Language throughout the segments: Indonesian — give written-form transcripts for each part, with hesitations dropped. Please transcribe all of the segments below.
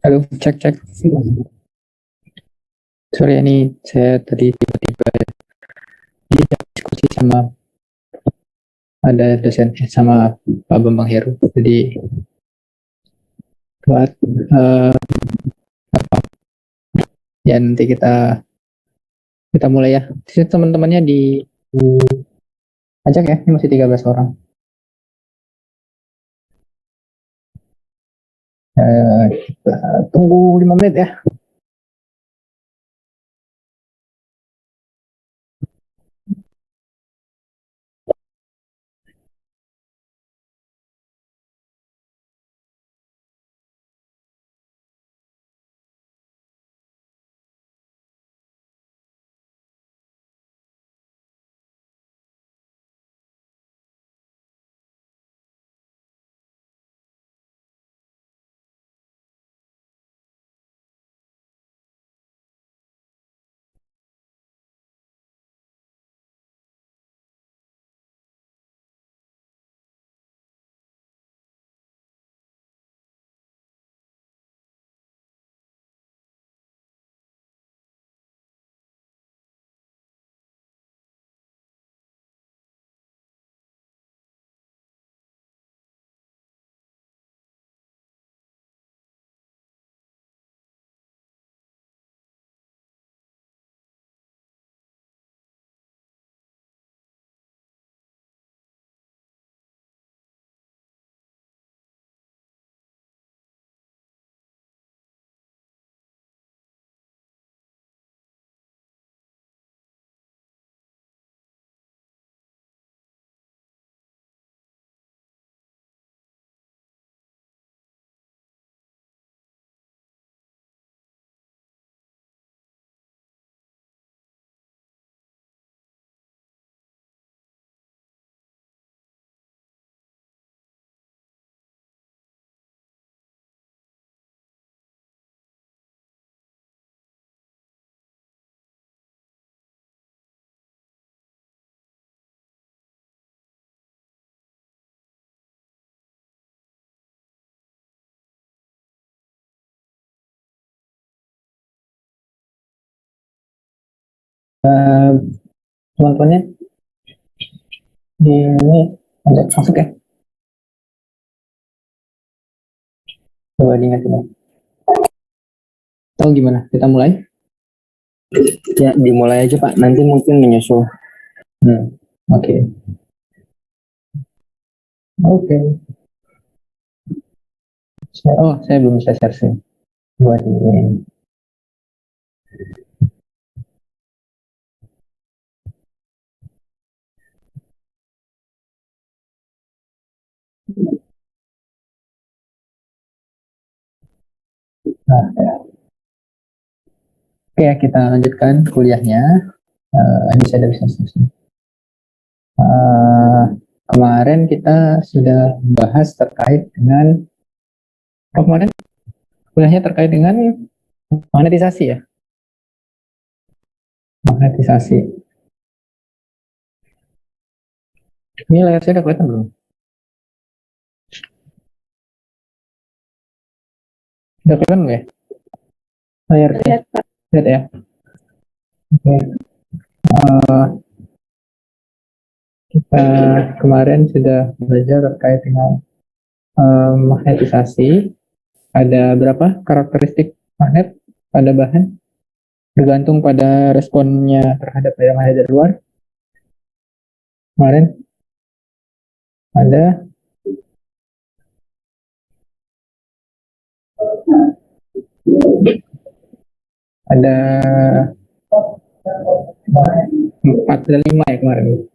Halo, cek cek. Sorry ini saya tadi tiba-tiba diskusi sama ada dosen sama Pak Bambang Heru. Jadi buat apa ya nanti kita mulai ya. Sini teman-temannya diajak ya. Ini masih 13 orang. Kita tunggu 5 menit ya. Teman-temannya di ini ajak masuk ya. Coba diingat ini. Tahu gimana? Kita mulai? Ya, dimulai aja Pak. Nanti mungkin menyusul. Oke. Oke. Saya belum bisa share screen. Buat ini. Nah, ya. Oke, kita lanjutkan kuliahnya. Ini saya bisa kemarin kita sudah bahas terkait dengan kemarin kuliahnya terkait dengan monetisasi ya. Monetisasi. Ini layar saya udah kelihatan belum? Udah kelihatan belum ya? Layar lihat Pak. Lihat ya. Oke. Kita kemarin sudah belajar terkait dengan magnetisasi. Ada berapa karakteristik magnet pada bahan? Bergantung pada responnya terhadap medan magnet dari luar. Kemarin ada ada 4 ada 5 ya kemarin.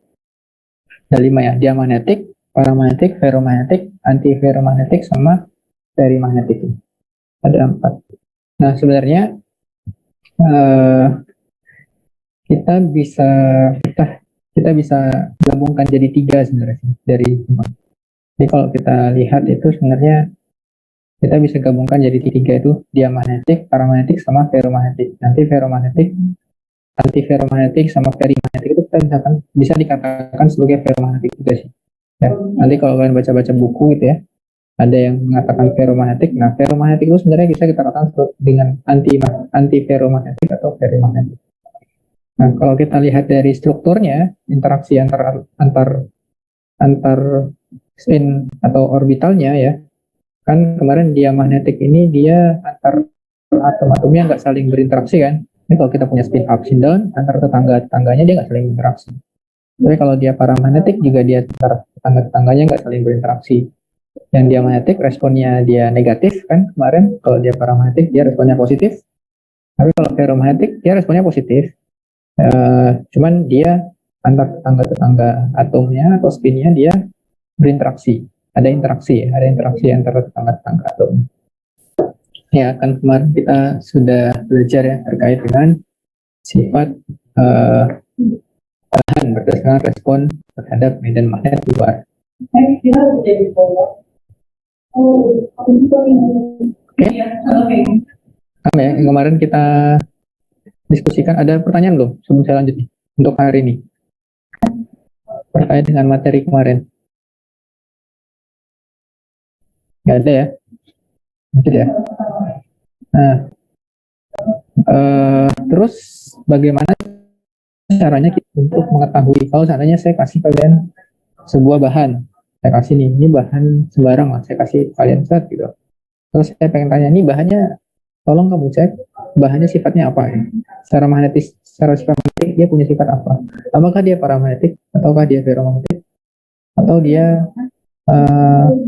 Ada 5 ya, diamagnetik, paramagnetik, ferromagnetik, antiferromagnetik, sama perimagnetik. Ada 4. Nah sebenarnya kita bisa gabungkan jadi 3 sebenarnya dari 5. Jadi kalau kita lihat itu sebenarnya kita bisa gabungkan jadi 3 itu diamagnetik, paramagnetik, sama ferromagnetik. Nanti antiferromagnetik sama perimagnetik itu kita bisa dikatakan sebagai ferromagnetik juga sih. Ya, nanti kalau kalian baca-baca buku gitu ya, ada yang mengatakan ferromagnetik. Nah, ferromagnetik itu sebenarnya bisa kita katakan dengan anti ferromagnetik atau ferromagnetik. Nah, kalau kita lihat dari strukturnya, interaksi antar spin atau orbitalnya ya, kan kemarin dia magnetik ini dia antar atom-atomnya nggak saling berinteraksi kan. Ini kalau kita punya spin up, spin down, antar tetangga-tetangganya dia nggak saling berinteraksi. Tapi kalau dia paramagnetik juga dia antar tetangga-tetangganya nggak saling berinteraksi. Yang dia magnetik responnya dia negatif kan kemarin. Kalau dia paramagnetik dia responnya positif. Tapi kalau ferromagnetik dia responnya positif. Cuman dia antar tetangga-tetangga atomnya atau spinnya dia berinteraksi. Ada interaksi antara tetangga-tetangga atom. Ya, kan kemarin kita sudah belajar ya terkait dengan sifat bahan berdasarkan respon terhadap medan magnet luar. Oke, ya, yang kemarin kita diskusikan, ada pertanyaan belum sebelum saya lanjut nih untuk hari ini terkait dengan materi kemarin? Nggak ada ya? Mungkin ya. Nah, terus bagaimana caranya kita untuk mengetahui kalau seandainya saya kasih kalian sebuah bahan, saya kasih nih, ini bahan sembarang lah, saya kasih kalian set gitu. Terus saya pengen tanya, ini bahannya, tolong kamu cek bahannya sifatnya apa ya? Secara magnetis, secara sifat magnetik dia punya sifat apa? Apakah dia paramagnetik, ataukah dia ferromagnetik, atau dia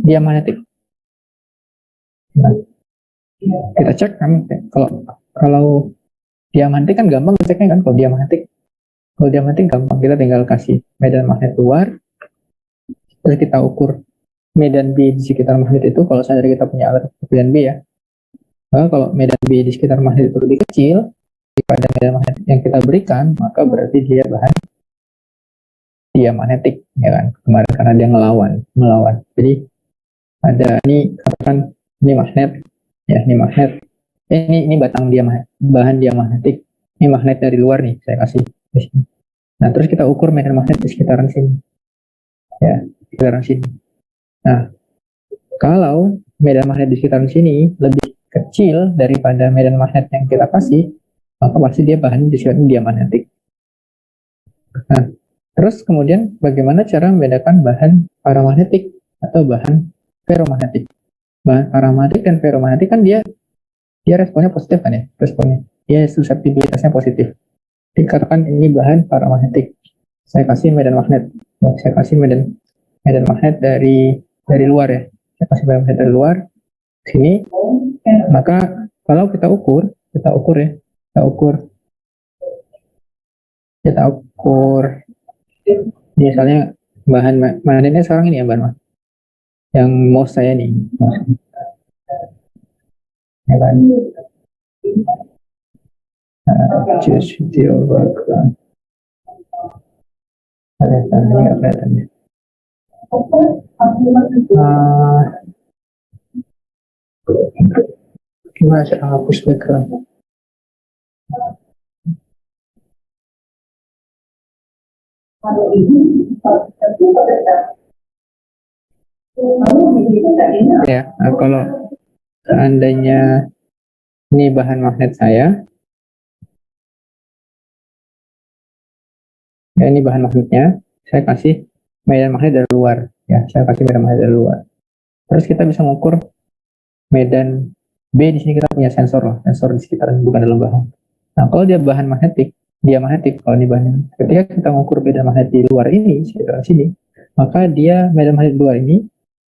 magnetik? Nah, kita cek kan, kalau dia magnetik kan gampang ceknya kan, kalau dia magnetik gampang, kita tinggal kasih medan magnet luar, terus kita ukur medan B di sekitar magnet itu. Kalau seandainya kita punya alat medan B ya, kalau medan B di sekitar magnet itu lebih kecil daripada medan magnet yang kita berikan, maka berarti dia magnetik ya kan, kemarin karena dia melawan. Jadi ada ini, katakan ini magnet ya, ini magnet, ini batang dia bahan dia magnetik, ini magnet dari luar nih saya kasih di sini. Nah, terus kita ukur medan magnet di sekitaran sini ya, sekitaran sini. Nah, kalau medan magnet di sekitaran sini lebih kecil daripada medan magnet yang kita kasih, maka pasti dia bahan di sekitaran dia magnetik. Nah, terus kemudian bagaimana cara membedakan bahan paramagnetik atau bahan ferromagnetik? Bahan paramagnetik dan ferromagnetik kan dia responnya positif kan ya, responnya. Dia susceptibilitasnya positif. Dikatakan ini bahan paramagnetik. Saya kasih medan magnet. Saya kasih medan magnet dari luar ya. Saya kasih medan magnet dari luar sini. Maka kalau kita ukur misalnya bahan magnetnya sekarang ini ya, bahan yang mouse saya nih, ya kan? Choose video background. Kelihatan ya. Gimana cara hapus background? Ya, nah kalau seandainya ini bahan magnet saya, ya ini bahan magnetnya, saya kasih medan magnet dari luar, ya saya kasih medan magnet dari luar. Terus kita bisa mengukur medan B. Di sini kita punya sensor di sekitaran, bukan dalam bahan. Nah, kalau dia bahan magnetik, dia magnetik. Kalau ini bahannya, ketika kita mengukur medan magnet di luar ini, sekitar sini, maka dia medan magnet di luar ini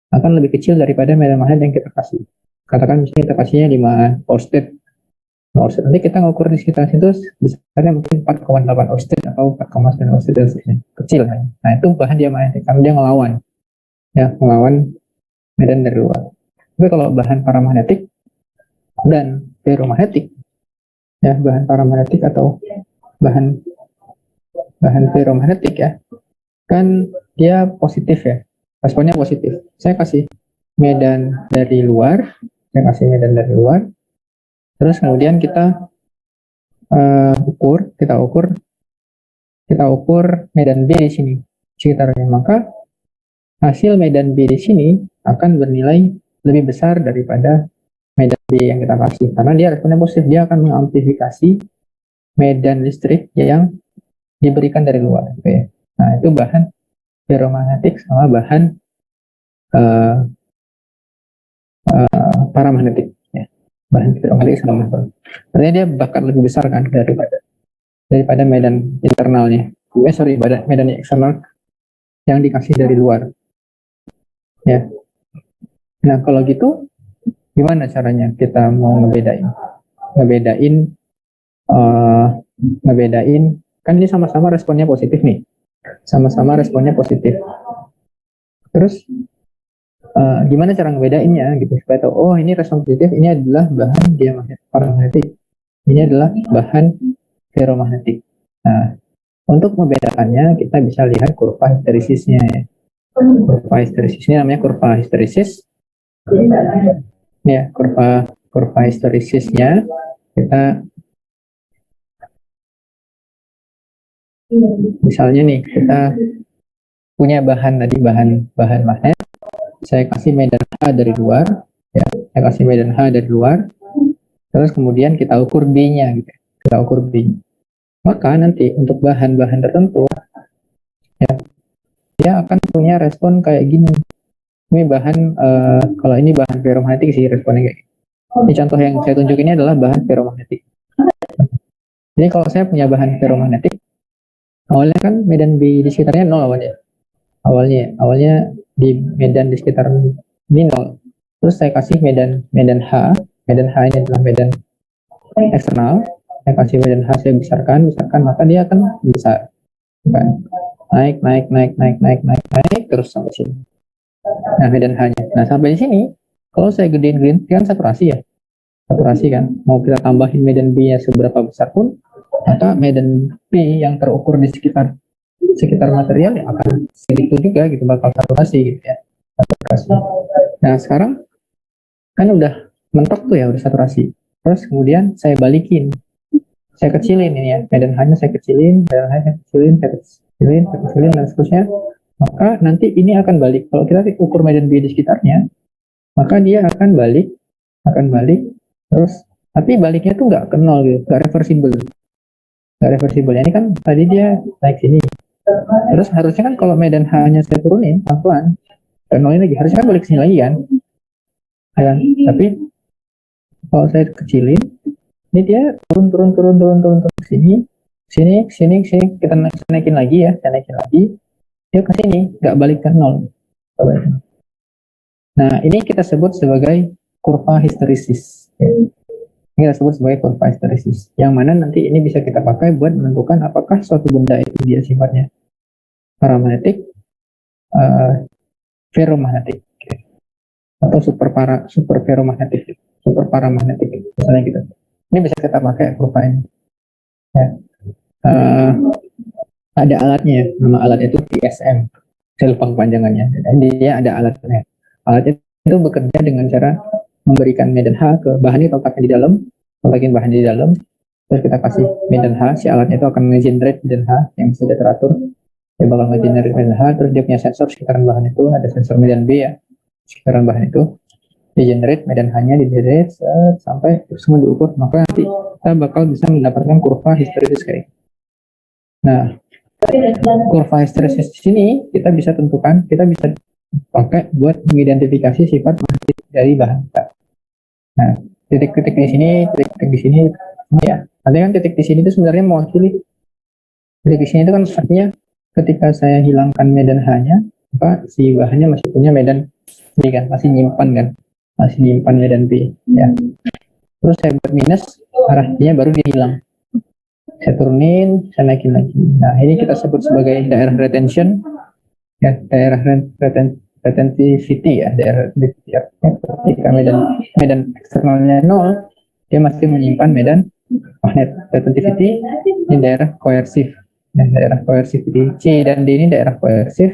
akan lebih kecil daripada medan magnet yang kita kasih. Katakan misalnya kita kasihnya 5 oersted. Nanti kita ngukur di sekitar situ besarnya mungkin 4,8 oersted atau 4,9 oersted dan seterusnya. Kecil kan. Nah, itu bahan dia magnetik karena dia ngelawan medan dari luar. Tapi kalau bahan paramagnetik dan ferromagnetik, ya bahan paramagnetik atau bahan ferromagnetik ya, kan dia positif ya, responnya positif. Saya kasih medan dari luar, terus kemudian kita ukur medan B di sini sekitarnya, maka hasil medan B di sini akan bernilai lebih besar daripada medan B yang kita kasih. Karena dia responnya positif, dia akan mengamplifikasi medan listrik yang diberikan dari luar. Gitu ya. Nah, itu bahan ferromagnetik sama bahan paramagnetik. Ya. Bahan ferromagnetik sama bahan. Artinya dia bakal lebih besar kan daripada medan internalnya. Medan eksternal yang dikasih dari luar. Ya. Nah, kalau gitu gimana caranya kita mau ngebedain kan ini sama-sama responnya positif nih. Sama-sama responnya positif. Terus gimana cara ngebedainnya gitu supaya tahu oh ini respon positif, ini adalah bahan paramagnetik. Ini adalah bahan ferromagnetik. Nah, untuk membedakannya kita bisa lihat kurva histeresisnya ya. Kurva histeresisnya namanya kurva histeresis. Ya, kurva histeresisnya kita misalnya nih kita punya bahan magnet, saya kasih medan H dari luar, ya, saya kasih medan H dari luar, terus kemudian kita ukur B-nya, gitu. Kita ukur B. Maka nanti untuk bahan-bahan tertentu, ya, dia akan punya respon kayak gini. Ini bahan, kalau ini bahan ferromagnetik sih responnya kayak gini. Ini contoh yang saya tunjuk ini adalah bahan ferromagnetik. Jadi kalau saya punya bahan ferromagnetik, awalnya kan medan B di sekitarnya 0 awalnya. Awalnya di medan di sekitar ini 0. Terus saya kasih medan H. Medan H ini adalah medan eksternal. Saya kasih medan H, saya besarkan, maka dia akan besar. Naik terus sampai sini. Nah, medan H-nya. Nah, sampai di sini, kalau saya gedein kan saturasi ya. Saturasi kan. Mau kita tambahin medan B-nya seberapa besar pun, maka medan B yang terukur di sekitar material ya akan segitu juga gitu, bakal saturasi gitu ya. Saturasi. Nah, sekarang kan udah mentok tuh ya, udah saturasi. Terus kemudian saya balikin. Saya kecilin ini ya, medan H-nya saya kecilin, dan seterusnya. Maka nanti ini akan balik. Kalau kita ukur medan B di sekitarnya, maka dia akan balik, terus tapi baliknya tuh nggak ke nol gitu, nggak reversible. Ini kan tadi dia naik sini. Terus harusnya kan kalau medan H-nya saya turunin pelan-pelan, ke nol lagi, harusnya kan balik sini lagi kan. Tapi kalau saya kecilin, ini dia turun ke sini, kita naikin lagi ya, dia ke sini, nggak balik ke nol. Nah, ini kita sebut sebagai kurva histeresis. Ini kita sebut sebagai kurva histeresis. Yang mana nanti ini bisa kita pakai buat menentukan apakah suatu benda itu dia sifatnya paramagnetik, ferromagnetik, atau super ferromagnetik, super paramagnetik, misalnya gitu. Ini bisa kita pakai kurva ini. Ya. Ada alatnya, nama alat itu PSM, saya lupa kepanjangannya. Dia ada alatnya. Alatnya itu bekerja dengan cara memberikan medan H ke bahan ini, letakkan bahan di dalam, terus kita kasih medan H, si alatnya itu akan nge-generate medan H yang sudah teratur. Dia bakal nge-generate medan H, terus dia punya sensor sekitaran bahan itu, ada sensor medan B ya, sekitaran bahan itu, di-generate medan H-nya, di-generate sampai semua diukur, maka nanti kita bakal bisa mendapatkan kurva histeresis kayak. Nah, kurva histeresis di sini kita bisa tentukan, kita bisa pakai buat mengidentifikasi sifat magnetik dari bahan kita. Nah, titik-titik di sini, ini ya. Nanti kan titik di sini itu sebenarnya mewakili. Titik di sini itu kan artinya ketika saya hilangkan medan H-nya, maka si bahannya masih punya medan B kan, masih nyimpan medan B ya. Terus saya buat minus, arahnya baru dia hilang. Saya turunin, saya naikin lagi. Nah, ini kita sebut sebagai daerah retention, ya, daerah retentivity ya, daerah retentivity. Ketika medan eksternalnya 0, dia masih menyimpan medan magnet. Retentivity ini daerah koersif, ya, daerah koersivity. C dan D ini daerah koersif,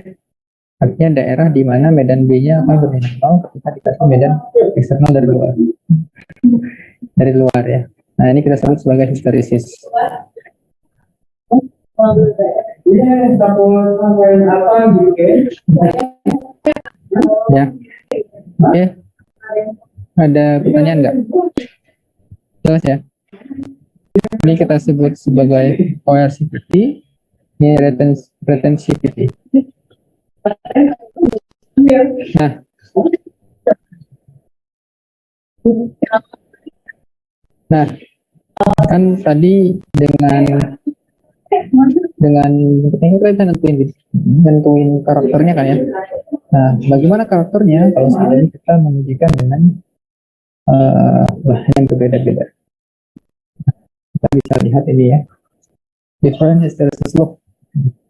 artinya daerah di mana medan B-nya akan bernilai 0 ketika dikasih medan eksternal dari luar ya. Nah, ini kita sebut sebagai histeresis. Ini apa gitu Ya, oke. Ada pertanyaan nggak? Jelas ya? Ini kita sebut sebagai coercivity, ini retensivity. Nah, nah, kan tadi dengan ini kita nentuin karakternya kan ya. Nah, bagaimana karakternya kalau seandainya kita mengujikan dengan bahan yang berbeda-beda? Kita bisa lihat ini ya. Different hysteresis look.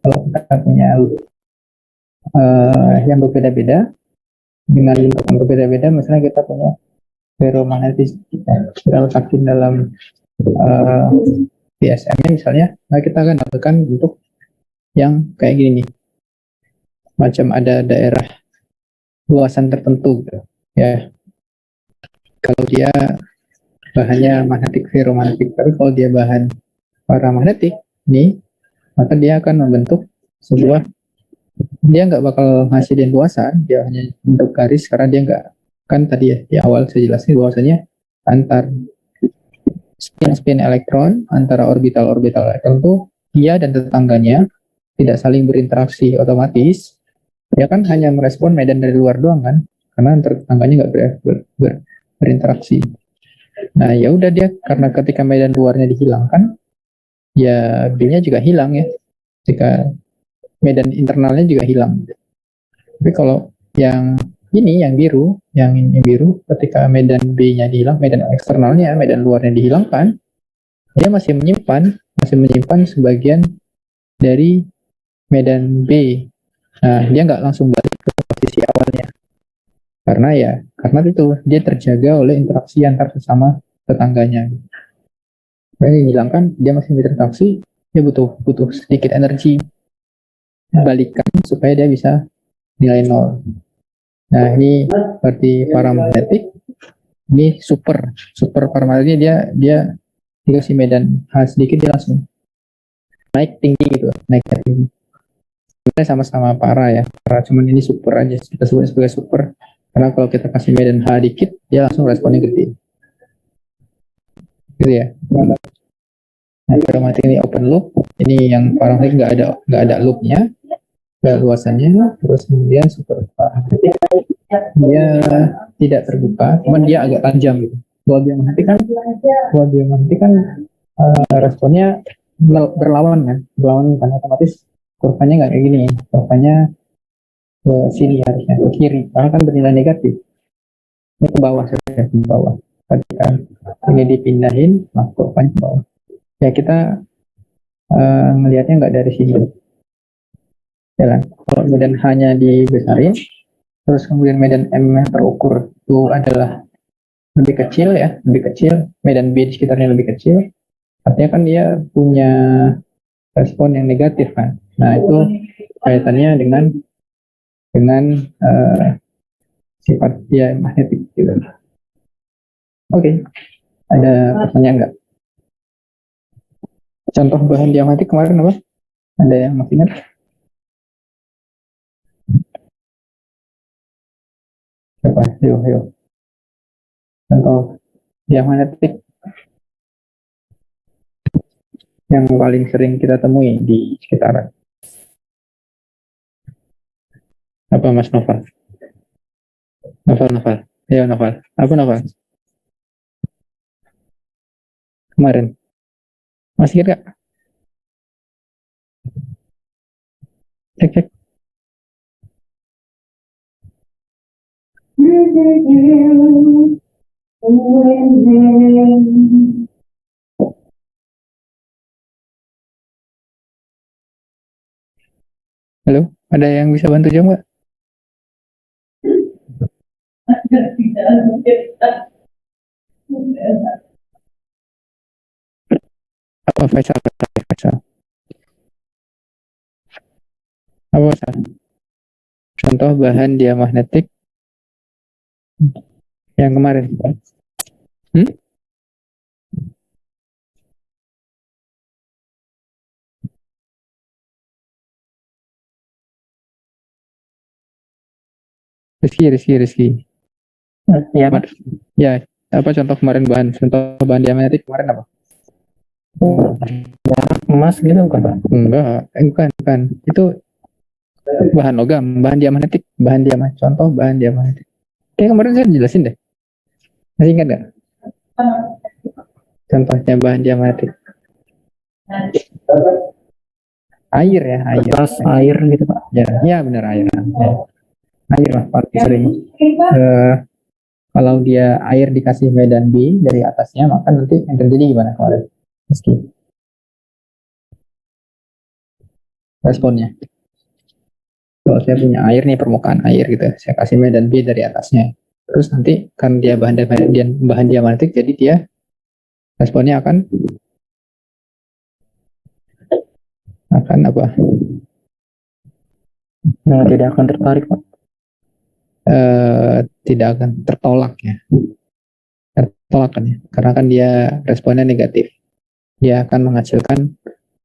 Kalau kita punya yang berbeda-beda dengan bentuk yang berbeda-beda, misalnya kita punya ferromagnetis kita letakkan dalam uh, PSM-nya misalnya, nah kita akan dapatkan bentuk yang kayak gini nih, macam ada daerah luasan tertentu gitu. Ya, kalau dia bahannya magnetik ferromagnetik, tapi kalau dia bahan paramagnetik nih, maka dia akan membentuk sebuah, dia nggak bakal ngasilin luasan, dia hanya bentuk garis karena dia nggak, kan tadi ya di awal saya jelasin bahwasanya antar spin-spin elektron antara orbital-orbital elektron itu dia dan tetangganya tidak saling berinteraksi otomatis, dia kan hanya merespon medan dari luar doang kan, karena antar tetangganya nggak berinteraksi. Nah ya udah dia karena ketika medan luarnya dihilangkan, ya B-nya juga hilang ya, jika medan internalnya juga hilang. Tapi kalau yang ini yang biru, yang biru ketika medan B-nya dihilang, medan eksternalnya, medan luarnya dihilangkan, dia masih menyimpan sebagian dari medan B. Nah, dia nggak langsung balik ke posisi awalnya. Karena itu dia terjaga oleh interaksi antar sesama tetangganya. Kalau dihilangkan, dia masih berinteraksi, dia butuh sedikit energi balikan supaya dia bisa nilai nol. Nah, ini berarti paramagnetik. Ini super paramagnetik, dia dikasih medan H sedikit dia langsung naik tinggi gitu, naik tinggi. Sebenarnya sama-sama para ya, para cuman ini super aja, kita sebut sebagai super karena kalau kita kasih medan H dikit dia langsung responnya gede gitu ya. Nah, paramagnetik ini open loop, ini yang paramagnetik nggak ada loopnya, nggak luasannya, terus kemudian super paramagnetik dia tidak terbuka, cuman dia agak tajam gitu. Kalau dia magnetik kan responnya berlawan kan, otomatis kurvanya nggak kayak gini, kurvanya ke sini harusnya ke kiri karena kan bernilai negatif, ini ke bawah saja, ke bawah. Ketika ini dipindahin maka kurvanya ke bawah ya, kita ngelihatnya nggak dari sini jalan. Kalau medan hanya dibesarin terus kemudian medan M yang terukur itu adalah lebih kecil ya, lebih kecil, medan B di sekitarnya lebih kecil, artinya kan dia punya respon yang negatif kan. Nah itu kaitannya dengan sifat dia magnetik gitu. Oke, ada pertanyaan nggak? Contoh bahan diamagnetik kemarin apa? Ada yang masih ingat? Apa? Yuk. Contoh diamagnetik yang paling sering kita temui di sekitaran. Apa Mas Noval? Noval. Ayo Noval. Apa Noval? Kemarin. Masih ingat nggak? Cek. Halo, ada yang bisa bantu jawab nggak? Apa Faisal? Apa Faisal? Contoh bahan diamagnetik yang kemarin. Hmm? Rizky. Ya, Pak. Ya, apa contoh kemarin contoh bahan diamagnetik kemarin apa? Emas gitu bukan, Pak? Enggak, bukan. Itu bahan logam, bahan diamagnetik, contoh bahan diamagnetik. Kayak kemarin saya jelasin deh. Masih ingat nggak? Contohnya bahan diamagnetik. Air ya, air. Kertas, air gitu, Pak. Ya benar air. Ya. Air lah paling sering. Kalau dia air dikasih medan B dari atasnya, maka nanti yang terjadi gimana kemarin? Meski responnya. Kalau saya punya air nih, permukaan air gitu, saya kasih medan B dari atasnya. Terus nanti kan dia bahan diamagnetik, jadi dia responnya akan apa? Tidak akan tertarik, Pak. Tidak akan tertolak ya. Tertolak kan ya, karena kan dia responnya negatif. Dia akan menghasilkan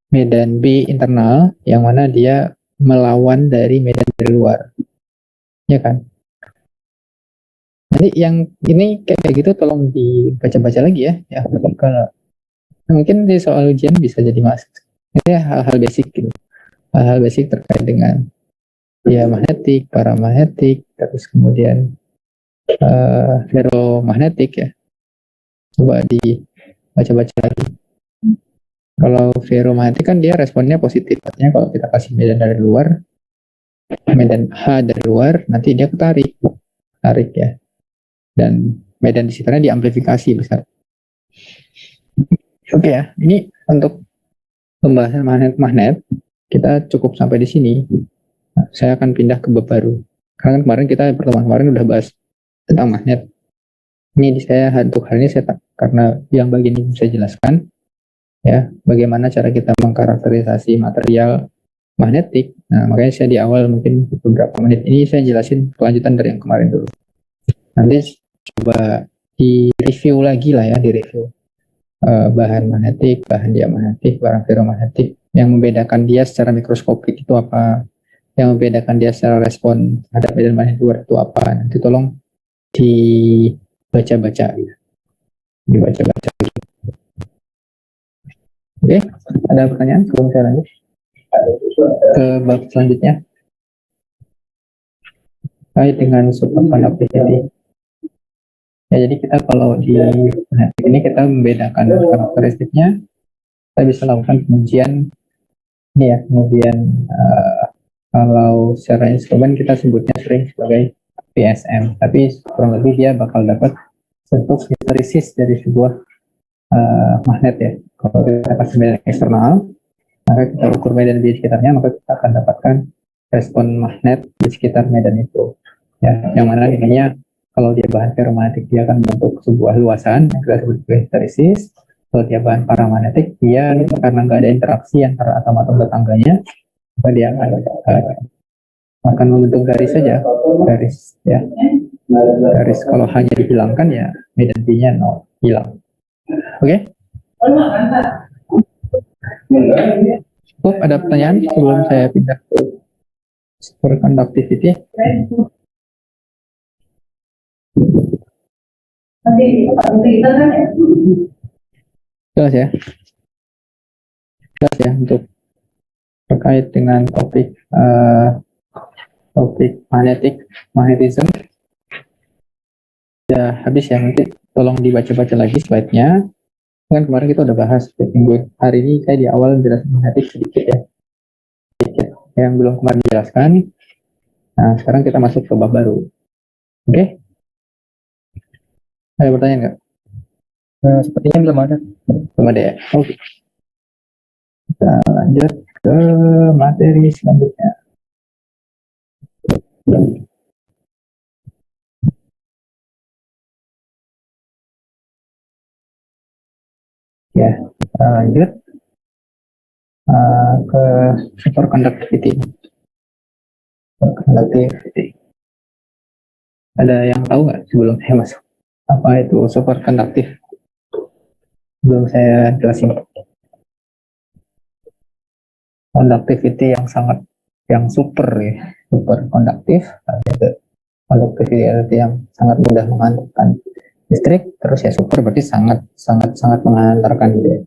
medan B internal yang mana dia melawan dari medan dari luar, ya kan? Jadi yang ini kayak gitu tolong dibaca-baca lagi ya. Ya kalau mungkin di soal ujian bisa jadi mas. Ini hal-hal basic gitu. Hal-hal basic terkait dengan ya magnetik, paramagnetik, terus kemudian ferromagnetik ya. Coba dibaca-baca lagi. Kalau ferromagnetik kan dia responnya positif. Artinya kalau kita kasih medan dari luar, medan H dari luar, nanti dia tarik ya. Dan medan di sekitarnya diamplifikasi besar. Oke ya, ini untuk pembahasan magnet kita cukup sampai di sini. Nah, saya akan pindah ke bab baru. Karena kan kemarin kita pertemuan kemarin udah bahas tentang magnet. Ini saya untuk hari ini karena yang bagian ini saya jelaskan ya bagaimana cara kita mengkarakterisasi material magnetik. Nah, makanya saya di awal mungkin beberapa menit ini saya jelasin kelanjutan dari yang kemarin dulu. Nanti coba di review lagi lah ya, di review bahan magnetik, bahan diamagnetik, bahan ferromagnetik. Yang membedakan dia secara mikroskopik itu apa? Yang membedakan dia secara respon terhadap medan magnet luar itu apa? Nanti tolong dibaca-baca, dibaca-baca. Oke, ada pertanyaan sebelum saya lanjut ke bab selanjutnya terkait dengan superconductivity. Ya, jadi kita kalau di magnetik ini kita membedakan karakteristiknya, kita bisa lakukan pengujian ini ya, kemudian kalau secara instrumen kita sebutnya sering sebagai PSM, tapi kurang lebih dia bakal dapat bentuk histeresis dari sebuah magnet ya. Kalau kita kasih medan eksternal, maka kita ukur medan di sekitarnya, maka kita akan dapatkan respon magnet di sekitar medan itu. Ya, yang mana intinya kalau dia bahan ferromagnetik dia akan membentuk sebuah luasan yang kita sebut sebagai histeresis. Kalau dia bahan paramagnetik dia karena nggak ada interaksi antara atom-atom tetangganya, maka dia akan membentuk garis saja, garis ya, garis kalau hanya dihilangkan ya medan B-nya 0, hilang. Oke? Cukup, ada pertanyaan sebelum saya pindah ke superconductivity? Jelas ya? Jelas ya untuk terkait dengan topik magnetism. Ya habis ya, nanti tolong dibaca-baca lagi slide-nya. Kan kemarin kita udah bahas minggu hari ini saya di awal jelasin magnetik sedikit ya. Sedikit yang belum kemarin dijelaskan. Nah, sekarang kita masuk ke bab baru. Oke? Ada pertanyaan nggak? Sepertinya belum ada. Belum ada ya? Oke. Kita lanjut ke materi selanjutnya. Ya, kita lanjut ke superconductivity. Ada yang tahu nggak sebelum saya masuk apa itu superkonduktif? Belum saya jelasin. Conductivity yang super ya, super konduktif. conductivity yang sangat mudah menghantarkan listrik. Terus ya super berarti sangat sangat sangat menghantarkan gitu ya.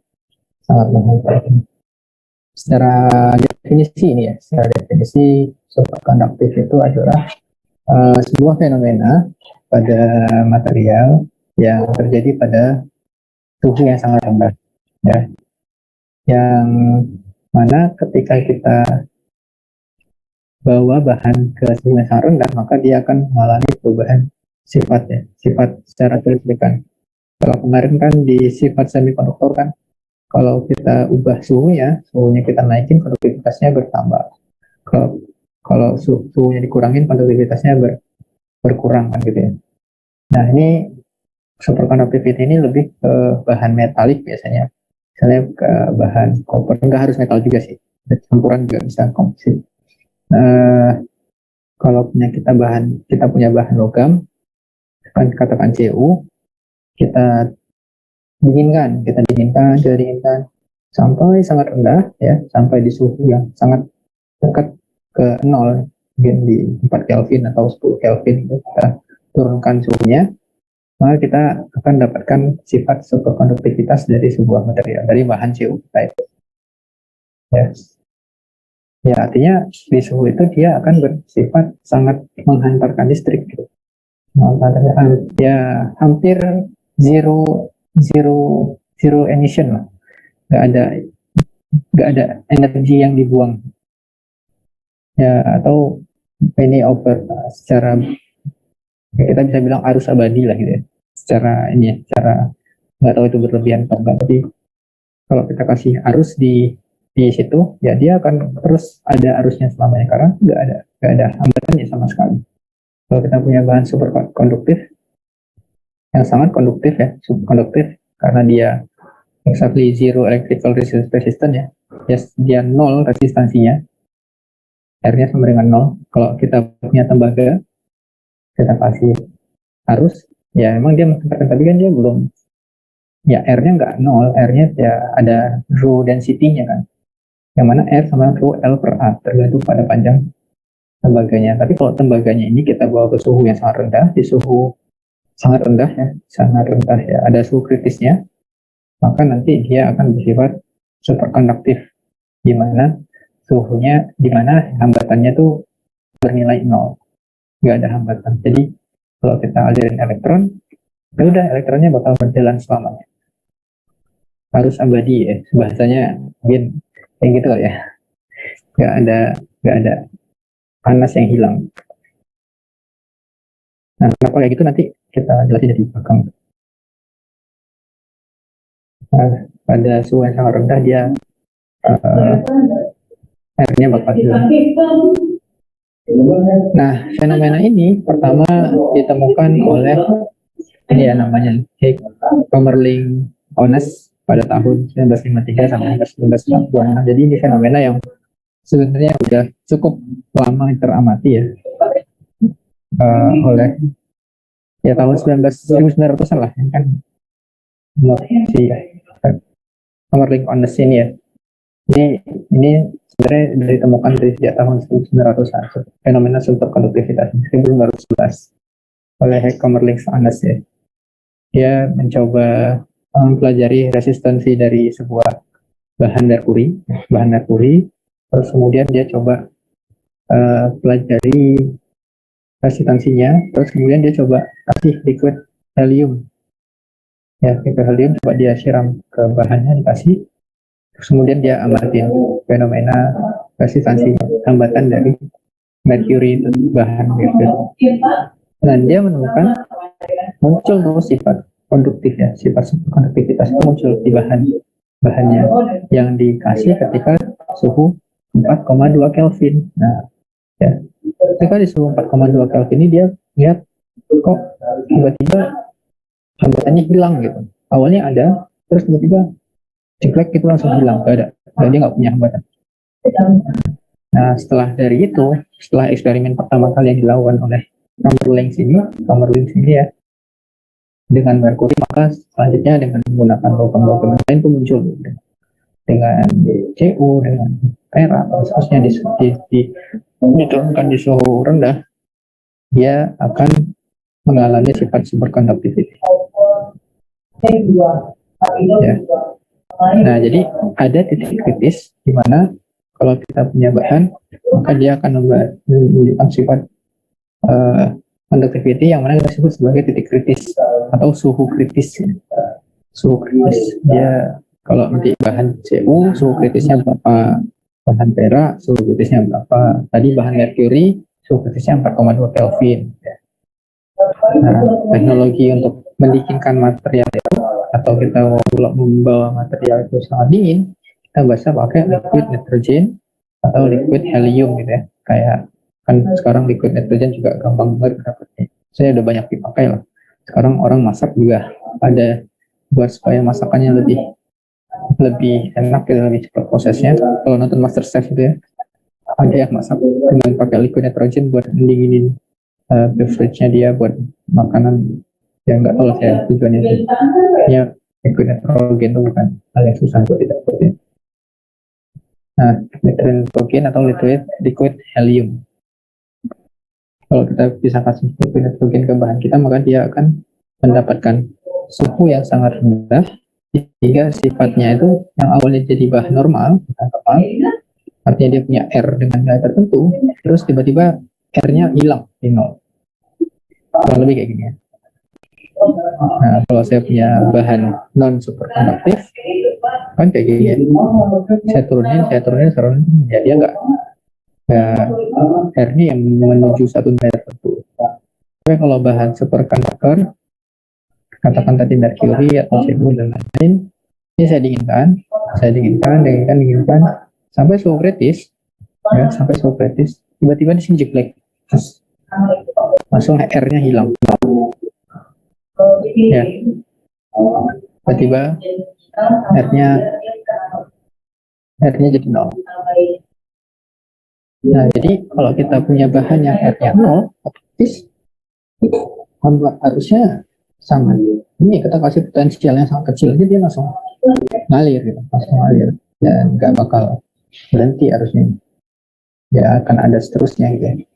Sangat menghantarkan. Secara definisi ini ya, secara definisi superkonduktif itu adalah sebuah fenomena pada material yang terjadi pada suhu yang sangat rendah, ya, yang mana ketika kita bawa bahan ke suhu yang sangat rendah, maka dia akan mengalami perubahan sifat ya, sifat secara signifikan. Kalau kemarin kan di sifat semikonduktor kan, kalau kita ubah suhunya kita naikin, konduktivitasnya bertambah. Kalau kalau suhunya dikurangin, konduktivitasnya berkurang kan gitu ya. Nah ini superconductivity ini lebih ke bahan metalik biasanya. Misalnya ke bahan koper, nggak harus metal juga sih. Campuran juga bisa komposit. Kalau kita punya bahan logam, kan katakan Cu, kita dinginkan sampai sangat rendah ya, sampai di suhu yang sangat dekat ke 0, mungkin di 4 Kelvin atau 10 Kelvin, kita turunkan suhunya, maka kita akan dapatkan sifat superkonduktivitas dari sebuah material, dari bahan Cu kita itu. Ya, artinya di suhu itu dia akan bersifat sangat menghantarkan listrik gitu. Ya hampir zero emission lah, nggak ada energi yang dibuang ya, atau ini over secara ya kita bisa bilang arus abadi lah gitu ya, secara ini ya, secara nggak tahu itu berlebihan atau enggak, tapi kalau kita kasih arus di situ ya dia akan terus ada arusnya selamanya, karena nggak ada hambatannya sama sekali. Kalau kita punya bahan super konduktif yang sangat konduktif ya, superkonduktif, karena dia exactly zero electrical resistance ya, dia nol resistansinya, R-nya sama dengan nol. Kalau kita punya tembaga, kita kasih arus, ya memang dia menghantarkan, tapi kan dia belum, ya R-nya nggak nol, R-nya ya ada rho density-nya kan, yang mana R sama rho L per A, tergantung pada panjang tembaganya. Tapi kalau tembaganya ini kita bawa ke suhu yang sangat rendah, di suhu sangat rendah ya, ada suhu kritisnya, maka nanti dia akan bersifat superkonduktif, di mana suhunya, di mana hambatannya tuh bernilai nol, nggak ada hambatan. Jadi kalau kita alirin elektron, ya udah elektronnya bakal berjalan selamanya. Harus abadi ya, bahasanya mungkin kayak gitu ya. Nggak ada panas yang hilang. Nah, kenapa kayak gitu nanti kita jelasin di belakang. Nah, pada suhu yang sangat rendah dia airnya bakal hilang. Nah, fenomena ini pertama ditemukan oleh ini ya, namanya Kamerlingh Onnes pada tahun 1953 sampai 1960. Jadi ini fenomena yang sebenarnya udah cukup lama teramati ya, oleh ya tahun 1900-an lah kan, si Kamerlingh Onnes ini ya. Ini sebenarnya ditemukan dari sejak tahun 1900-an, fenomena superkonduktivitas 1911 oleh Kamerlingh Onnes ya. Dia mencoba mempelajari resistansi dari sebuah bahan merkuri, terus kemudian dia coba pelajari resistansinya, terus kemudian dia coba kasih liquid helium ya, liquid helium coba dia siram ke bahannya, dikasih, terus kemudian dia amatin fenomena resistansi hambatan dari merkuri, bahan merkuri. Dan dia menemukan muncul tuh sifat konduktif ya, sifat konduktivitas itu muncul di bahannya yang dikasih ketika suhu 4,2 Kelvin. Nah, ya, ketika di suhu 4,2 Kelvin ini dia lihat kok tiba-tiba hambatannya hilang gitu. Awalnya ada, terus tiba-tiba ceklek itu langsung hilang, nggak ada. Dan dia nggak punya hambatan. Nah, setelah eksperimen pertama kali yang dilakukan oleh Kamerlingh ini ya, dengan merkuri, maka selanjutnya dengan menggunakan logam-logam lain itu muncul dengan Cu, dengan perak, seterusnya diturunkan di suhu rendah, dia akan mengalami sifat superconductivity. Ya. Nah, jadi ada titik kritis di mana kalau kita punya bahan, maka dia akan menunjukkan sifat conductivity yang mana kita sebut sebagai titik kritis atau suhu kritis. Suhu kritis dia kalau nanti bahan Cu suhu kritisnya berapa, bahan perak suhu kritisnya berapa, tadi bahan merkuri suhu kritisnya 4,2 Kelvin. Nah, teknologi untuk mendinginkan material itu atau kita membawa material itu sangat dingin, kita bisa pakai liquid nitrogen atau liquid helium gitu ya. Kayak kan sekarang liquid nitrogen juga gampang banget dapetnya. Saya udah banyak dipakai lah. Sekarang orang masak juga ada buat supaya masakannya lebih enak gitu, lebih cepat prosesnya. Kalau nonton MasterChef itu ya, ada yang masak dengan pakai liquid nitrogen buat mendinginin beverage-nya dia buat makanan. Ya nggak tahu saya tujuannya itu. Ya liquid nitrogen itu bukan hal yang susah untuk didapetin. Nah, liquid nitrogen atau liquid helium. Kalau kita bisa kasih liquid nitrogen ke bahan kita, maka dia akan mendapatkan suhu yang sangat rendah sehingga sifatnya itu yang awalnya jadi bahan normal, artinya dia punya R dengan nilai tertentu, terus tiba-tiba R-nya hilang di nol. Kurang lebih kayak gini ya. Nah, kalau saya punya bahan non superkonduktif, kan kayak gini ya. Saya turunin, ya dia nggak R-nya yang menuju satu nilai tertentu. Tapi kalau bahan superkonduktor, katakan tadi merkuri atau Cu dan lain-lain, ini saya dinginkan, sampai suhu kritis, ya, tiba-tiba di sini jeblek, langsung R-nya hilang, ya, tiba-tiba R-nya jadi nol. Nah, jadi kalau kita punya bahan yang R-nya nol, otomatis harusnya sangat, ini kita kasih potensial yang sangat kecil, jadi dia langsung ngalir gitu, dan nggak bakal berhenti harusnya, ya akan ada seterusnya gitu.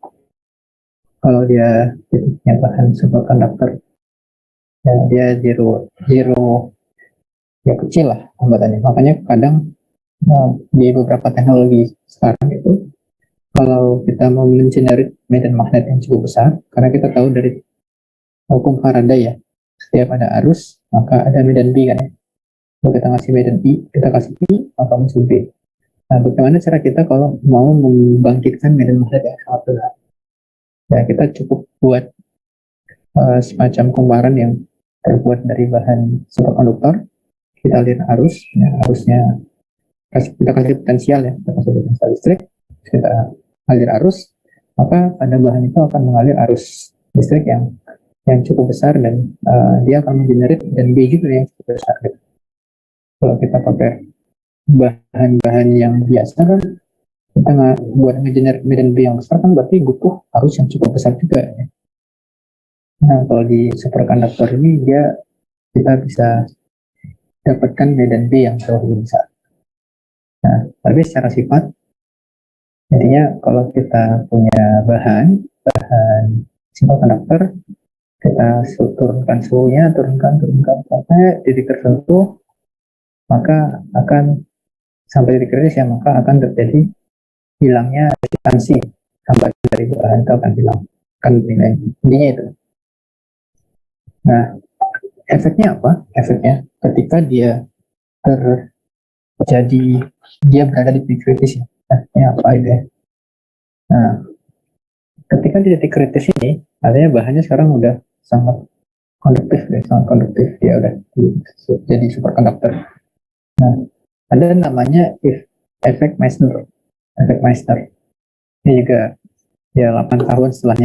Kalau dia punya bahan superkonduktor, ya dia zero ya kecil lah hambatannya. Makanya kadang di beberapa teknologi sekarang itu, kalau kita mau mengenerate medan magnet yang cukup besar, karena kita tahu dari hukum Faraday ya, setiap ada arus maka ada medan B kan ya. Kalau kita ngasih medan I, kita kasih I, maka muncul B. Nah, bagaimana cara kita kalau mau membangkitkan medan magnet yang sangat besar? Ya, kita cukup buat semacam kumparan yang terbuat dari bahan superkonduktor. Kita lihat arus, ya, arusnya kita kasih potensial ya, kita kasih potensial listrik, kita alir arus, maka pada bahan itu akan mengalir arus listrik yang cukup besar dan dia akan mengenerate dan B juga yang cukup besar. Gitu. Kalau kita pakai bahan-bahan yang biasa kan, kita nggak buat ngegenerate medan B yang besar kan berarti butuh arus yang cukup besar juga. Ya. Nah, kalau di superkonduktor ini kita bisa dapatkan medan B yang jauh lebih besar. Nah, tapi secara sifat, intinya kalau kita punya bahan superkonduktor, kita turunkan suhunya, turunkan sampai titik tertentu, maka akan sampai titik kritis ya, maka akan terjadi hilangnya resistansi sampai dari bahan itu akan hilang, akan intinya itu. Nah, efeknya apa? Efeknya ketika dia dia berada di titik kritis ya. Efeknya apa itu ya? Nah, ketika di titik kritis ini, artinya bahannya sekarang udah sangat konduktif, dia udah jadi superkonduktor. Nah, ada namanya efek Meissner. Ini juga ya 8 tahun setelah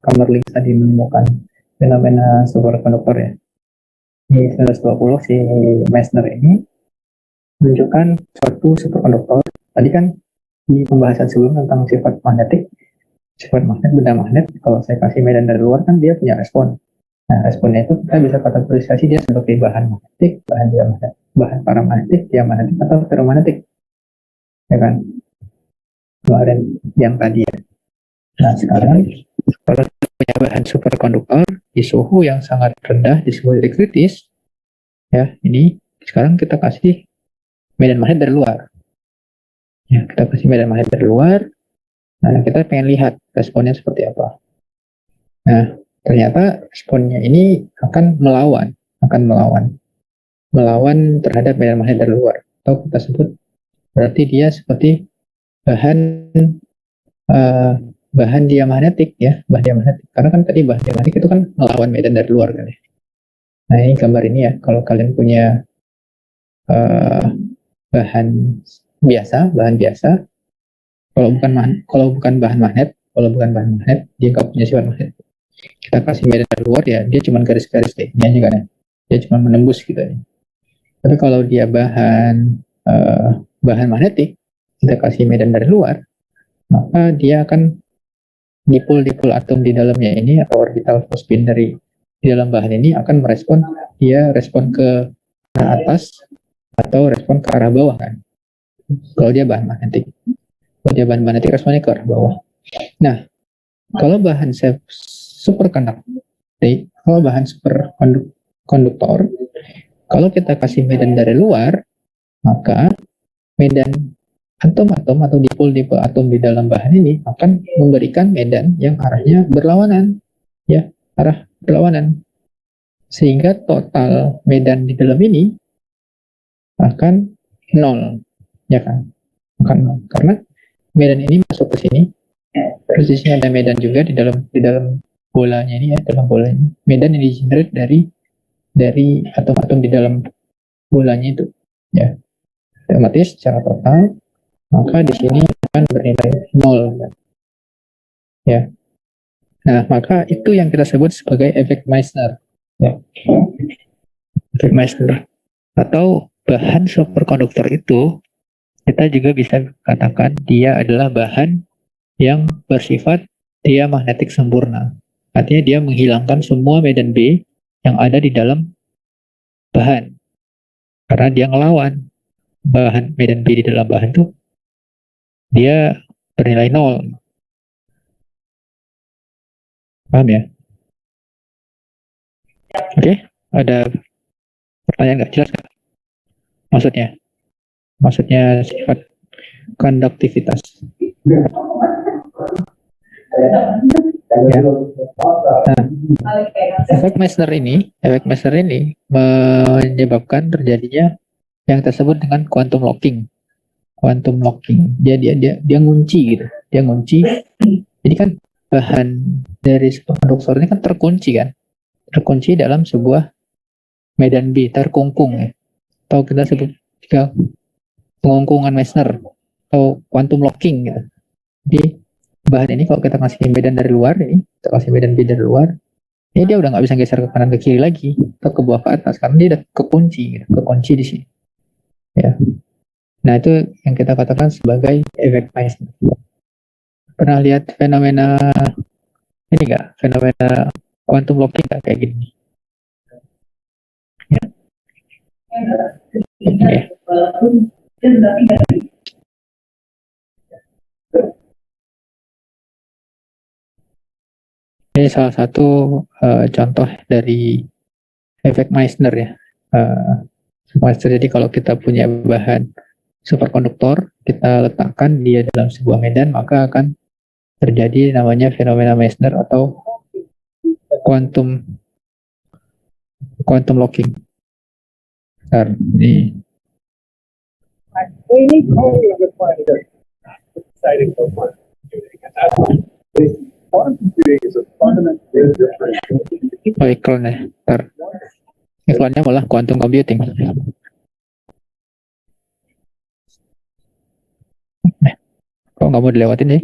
Kamerlingh tadi menemukan fenomena superkonduktor ya. Di 1920 si Meissner ini menunjukkan suatu superkonduktor. Tadi kan di pembahasan sebelum tentang sifat magnet, benda magnet, kalau saya kasih medan dari luar kan dia punya respon. Nah, responnya itu kita bisa kategorisasi dia sebagai bahan magnetik, bahan diamagnetik, bahan paramagnetik, diamagnetik atau ferromagnetik. Ya kan? Kemarin yang tadi ya. Nah, sekarang Kalau kita punya bahan superkonduktor di suhu yang sangat rendah, di suhu titik kritis, ya ini sekarang kita kasih medan magnet dari luar. Ya, kita kasih medan magnet dari luar. Nah, kita pengen lihat responnya seperti apa. Nah, ternyata responnya ini akan melawan terhadap medan magnet dari luar. Atau kita sebut berarti dia seperti bahan eh, bahan diamagnetik ya, bahan diamagnetik. Karena kan tadi bahan diamagnetik itu kan melawan medan dari luar kan ya. Nah, ini gambar ini ya, kalau kalian punya eh, bahan bahan biasa, kalau bukan bahan magnet, dia nggak punya sifat magnet. Kita kasih medan dari luar ya, dia cuma garis-garis kayak ini aja kan ya. Dia cuma menembus gitu ya. Tapi kalau dia bahan magnetik, kita kasih medan dari luar, maka dia akan dipol atom di dalamnya ini atau orbital force spin dari di dalam bahan ini akan respon ke arah atas atau respon ke arah bawah kan. Kalau dia bahan magnetik. Kalau dia bahan magnetik responnya ke arah bawah. Nah, kalau bahan superkonduktor, kalau kita kasih medan dari luar, maka medan atom-atom atau dipol-dipol atom di dalam bahan ini akan memberikan medan yang arahnya berlawanan, ya, arah berlawanan. Sehingga total medan di dalam ini akan nol, ya kan? Akan nol. Karena medan ini masuk ke sini, terus di sini ada medan juga di dalam bolanya ini ya, dalam bola ini. Medan yang di-generate dari atom-atom di dalam bolanya itu, ya. Otomatis secara total maka di sini akan bernilai nol, ya. Nah, maka itu yang kita sebut sebagai efek Meissner, ya. Efek Meissner atau bahan superkonduktor itu kita juga bisa katakan dia adalah bahan yang bersifat dia magnetik sempurna. Artinya dia menghilangkan semua medan B yang ada di dalam bahan karena dia ngelawan bahan medan B di dalam bahan itu dia bernilai nol. Paham ya? Oke, ada pertanyaan nggak? Jelas nggak? Maksudnya? Maksudnya sifat konduktivitas. Ya. Nah, efek Meissner ini menyebabkan terjadinya yang tersebut dengan quantum locking. Quantum locking. Dia ngunci gitu. Dia ngunci. Jadi kan bahan dari superkonduktor ini kan terkunci kan. Terkunci dalam sebuah medan B, terkungkung ya. Atau kita sebut juga pengungkungan Meissner atau quantum locking gitu. Jadi bahan ini kalau kita kasih medan dari luar ini, kita kasih medan B dari luar, ini dia udah nggak bisa geser ke kanan ke kiri lagi atau ke bawah ke atas karena dia udah kekunci gitu, kekunci di sini. Ya. Nah, itu yang kita katakan sebagai efek Meissner. Pernah lihat fenomena ini nggak? Fenomena quantum locking nggak kayak gini? Ya. Okay. Ini salah satu contoh dari efek Meissner ya. Jadi kalau kita punya bahan superkonduktor, kita letakkan dia dalam sebuah medan, maka akan terjadi namanya fenomena Meissner atau quantum locking. Bentar, ini iklannya. Bentar. Iklannya malah quantum computing. Kok nggak mau dilewatin nih?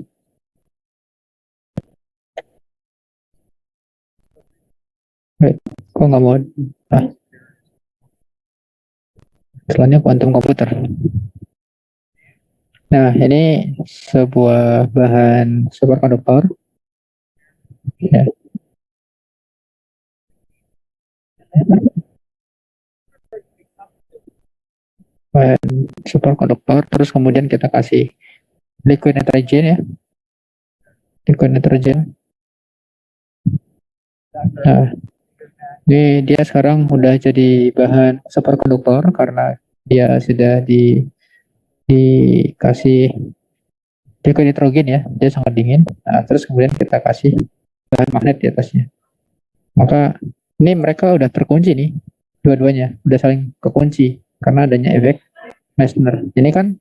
Kok nggak mau? Iklannya quantum komputer. Nah, ini sebuah bahan superkonduktor. Ya. Bahan superkonduktor, terus kemudian kita kasih liquid nitrogen ya. Liquid nitrogen. Nah, ini dia sekarang udah jadi bahan superkonduktor karena dia sudah dikasih dia nitrogen ya, dia sangat dingin. Nah, terus kemudian kita kasih bahan magnet di atasnya. Maka ini mereka udah terkunci nih, dua-duanya udah saling kekunci karena adanya efek Meissner. Ini kan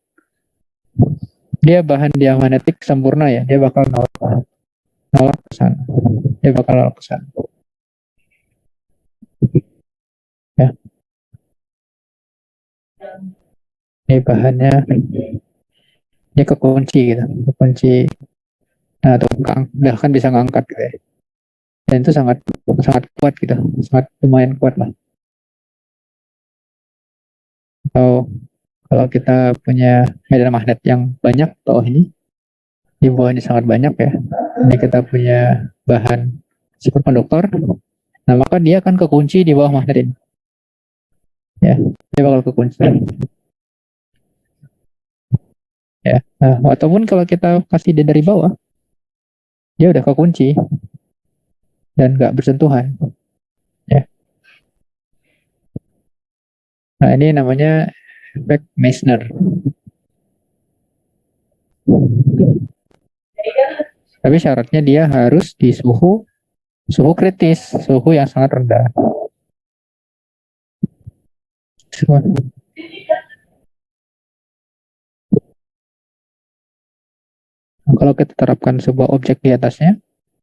dia bahan diamagnetik sempurna ya, dia bakal nolak ke sana. Dia bakal nolak ke sana. Ya, ini bahannya dia kekunci gitu, kekunci. Nah, atau bahkan bisa ngangkat gitu ya. Dan itu sangat sangat kuat gitu, sangat lumayan kuat lah. Atau kalau kita punya medan magnet yang banyak, atau ini di bawahnya sangat banyak ya. Ini kita punya bahan superkonduktor. Nah, maka dia akan kekunci di bawah magnet ini. Ya, dia bakal kekunci. Ya, nah, ataupun kalau kita kasih dia dari bawah, dia udah kekunci dan nggak bersentuhan. Ya, nah ini namanya efek Meissner. Tapi syaratnya dia harus di suhu kritis, suhu yang sangat rendah. Nah, kalau kita terapkan sebuah objek di atasnya,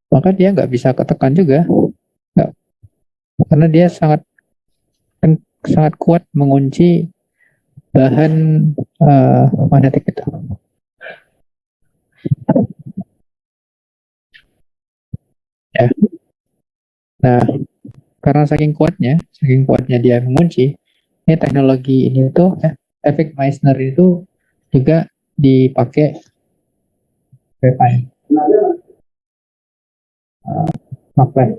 maka dia nggak bisa ketekan juga, nggak, karena dia sangat kuat mengunci bahan magnetik itu. Ya. Nah, karena saking kuatnya dia mengunci, ini teknologi ini tuh efek Meissner itu juga dipakai PPI, magnet.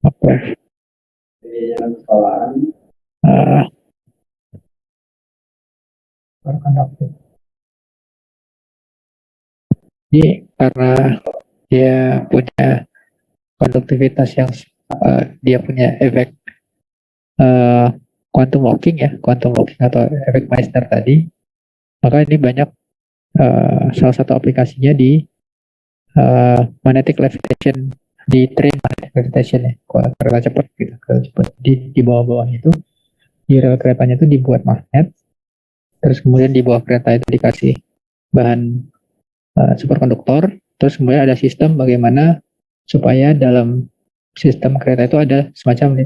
Magnet. Uh, Jadi karena dia punya konduktivitas yang dia punya efek uh, quantum locking ya, quantum locking atau efek Meissner tadi, maka ini banyak salah satu aplikasinya di magnetic levitation, di train magnetic levitation ya, kereta cepat gitu, kereta cepat di bawah-bawah itu, di rel keretanya itu dibuat magnet, terus kemudian di bawah kereta itu dikasih bahan superkonduktor, terus kemudian ada sistem bagaimana supaya dalam sistem kereta itu ada semacam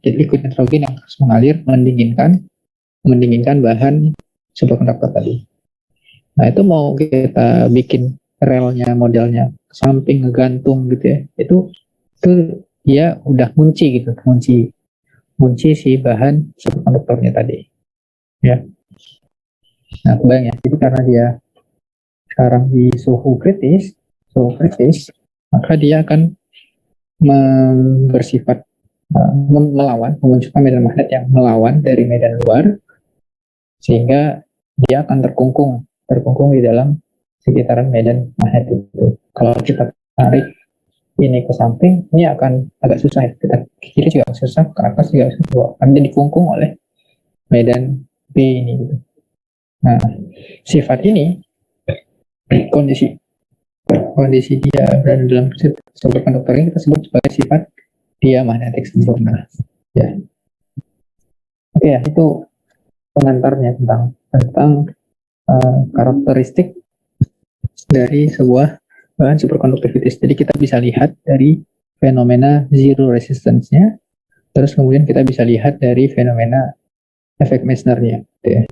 liquid nitrogen yang terus mengalir mendinginkan bahan superkonduktor tadi. Nah, itu mau kita bikin relnya modelnya samping ngegantung gitu ya, itu dia udah kunci gitu, kunci si bahan superkonduktornya tadi ya. Nah, kebayang ya, jadi karena dia sekarang di suhu kritis, maka dia akan bersifat melawan, memunculkan medan magnet yang melawan dari medan luar, sehingga dia akan terkungkung di dalam sekitaran medan magnet itu. Kalau kita tarik ini ke samping, ini akan agak susah ya. Kita kiri juga susah, ke atas juga susah. Karena dia dikungkung oleh medan B ini. Gitu. Nah, sifat ini, kondisi kondisi dia berada dalam superkonduktor ini kita sebut sebagai sifat diamagnetik sempurna. Ya, oke ya, itu pengantarnya tentang karakteristik dari sebuah bahan superkonduktivitas. Jadi kita bisa lihat dari fenomena zero resistance-nya, terus kemudian kita bisa lihat dari fenomena efek Meissner-nya. Gitu ya.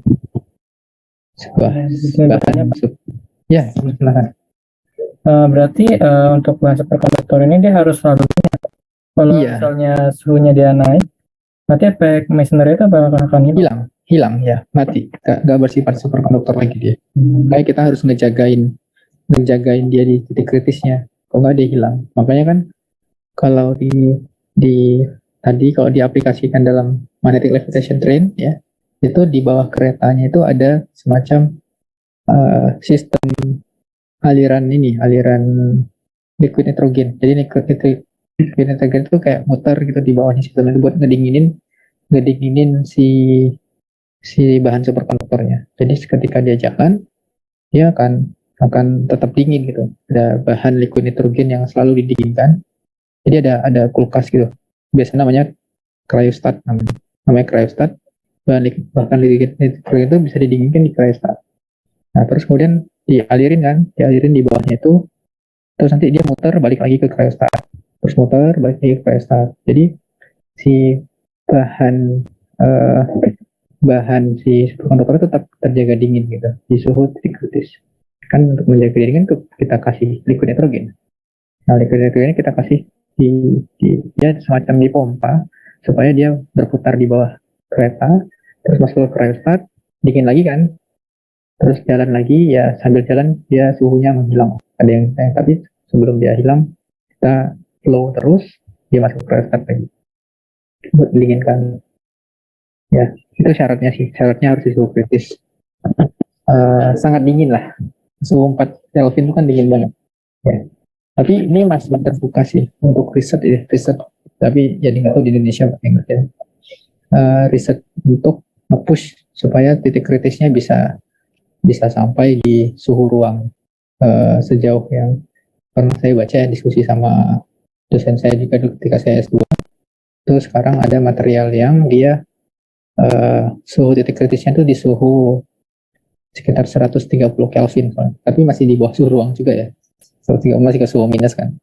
Sebuah bahan masuk. Ya, silakan. Berarti untuk bahan superkonduktor ini dia harus selalu kalau misalnya suhunya dia naik, berarti efek Meissner itu akan hilang ya, mati, gak bersifat superkonduktor lagi dia. Kayak kita harus ngejagain dia di titik kritisnya, kalau nggak dia hilang. Makanya kan kalau tadi kalau diaplikasikan dalam magnetic levitation train ya, itu di bawah keretanya itu ada semacam sistem aliran liquid nitrogen. Jadi liquid nitrogen itu kayak muter gitu di bawahnya sistem itu buat ngedinginin si bahan superkonduktornya. Jadi ketika dia jalan, dia akan tetap dingin gitu. Ada bahan liquid nitrogen yang selalu didinginkan. Jadi ada kulkas gitu. Biasanya namanya cryostat namanya cryostat. Bahkan liquid nitrogen itu bisa didinginkan di cryostat. Nah, terus kemudian dialirin di bawahnya itu, terus nanti dia muter balik lagi ke cryostat. Terus muter balik lagi ke cryostat. Jadi si bahan eh, bahan si superkonduktor itu tetap terjaga dingin gitu di suhu titik kritis. Kan untuk menjaga dingin kan kita kasih liquid nitrogen. Nah, liquid nitrogen kita kasih dia semacam dipompa supaya dia berputar di bawah kereta, terus masuk ke cryostat, dingin lagi kan, terus jalan lagi, ya sambil jalan dia suhunya menghilang. Ada yang tapi sebelum dia hilang kita slow terus, dia masuk ke cryostat lagi buat dinginkan. Ya, itu syaratnya sih. Syaratnya harus di suhu kritis. Sangat dingin lah. Suhu 4 Kelvin itu kan dingin banget. Ya. Tapi ini masih terbuka sih untuk riset. Tapi jadi nggak tahu di Indonesia pakai ngerti ya. Riset untuk nge-push supaya titik kritisnya bisa sampai di suhu ruang sejauh yang pernah saya baca diskusi sama dosen saya juga ketika saya S2. Terus sekarang ada material yang dia suhu titik kritisnya itu di suhu sekitar 130 Kelvin, tapi masih di bawah suhu ruang juga ya. Masih ke suhu minus kan,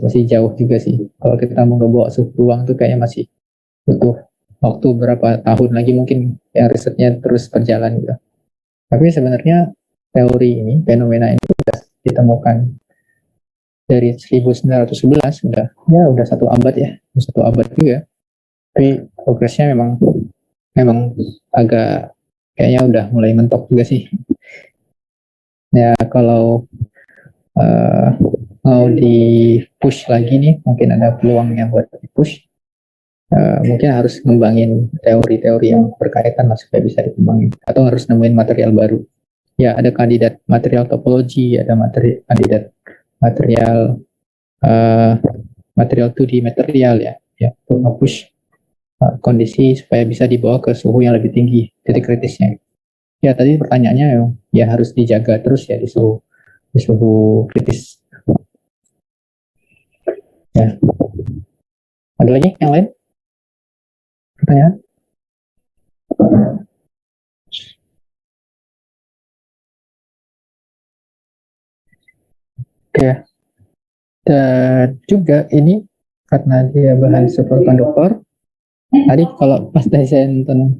masih jauh juga sih. Kalau kita mau ngebawa suhu ruang tuh kayaknya masih butuh waktu berapa tahun lagi mungkin yang risetnya terus berjalan gitu. Tapi sebenarnya teori ini, fenomena ini sudah ditemukan dari 1911, udah 1 abad ya, 1 abad juga. Tapi progresnya memang agak kayaknya udah mulai mentok juga sih. Ya kalau mau di push lagi nih, mungkin ada peluangnya buat di push. Mungkin harus ngembangin teori-teori yang berkaitan lah supaya bisa dikembangin. Atau harus nemuin material baru. Ya ada kandidat material topologi, ada kandidat material 2D material ya untuk nge-push kondisi supaya bisa dibawa ke suhu yang lebih tinggi titik kritisnya. Ya tadi pertanyaannya ya harus dijaga terus ya di suhu kritis. Ya. Ada lagi yang lain? Pertanyaan? Oke. Dan juga ini karena dia bahan superkonduktor. Tadi kalau pas saya nonton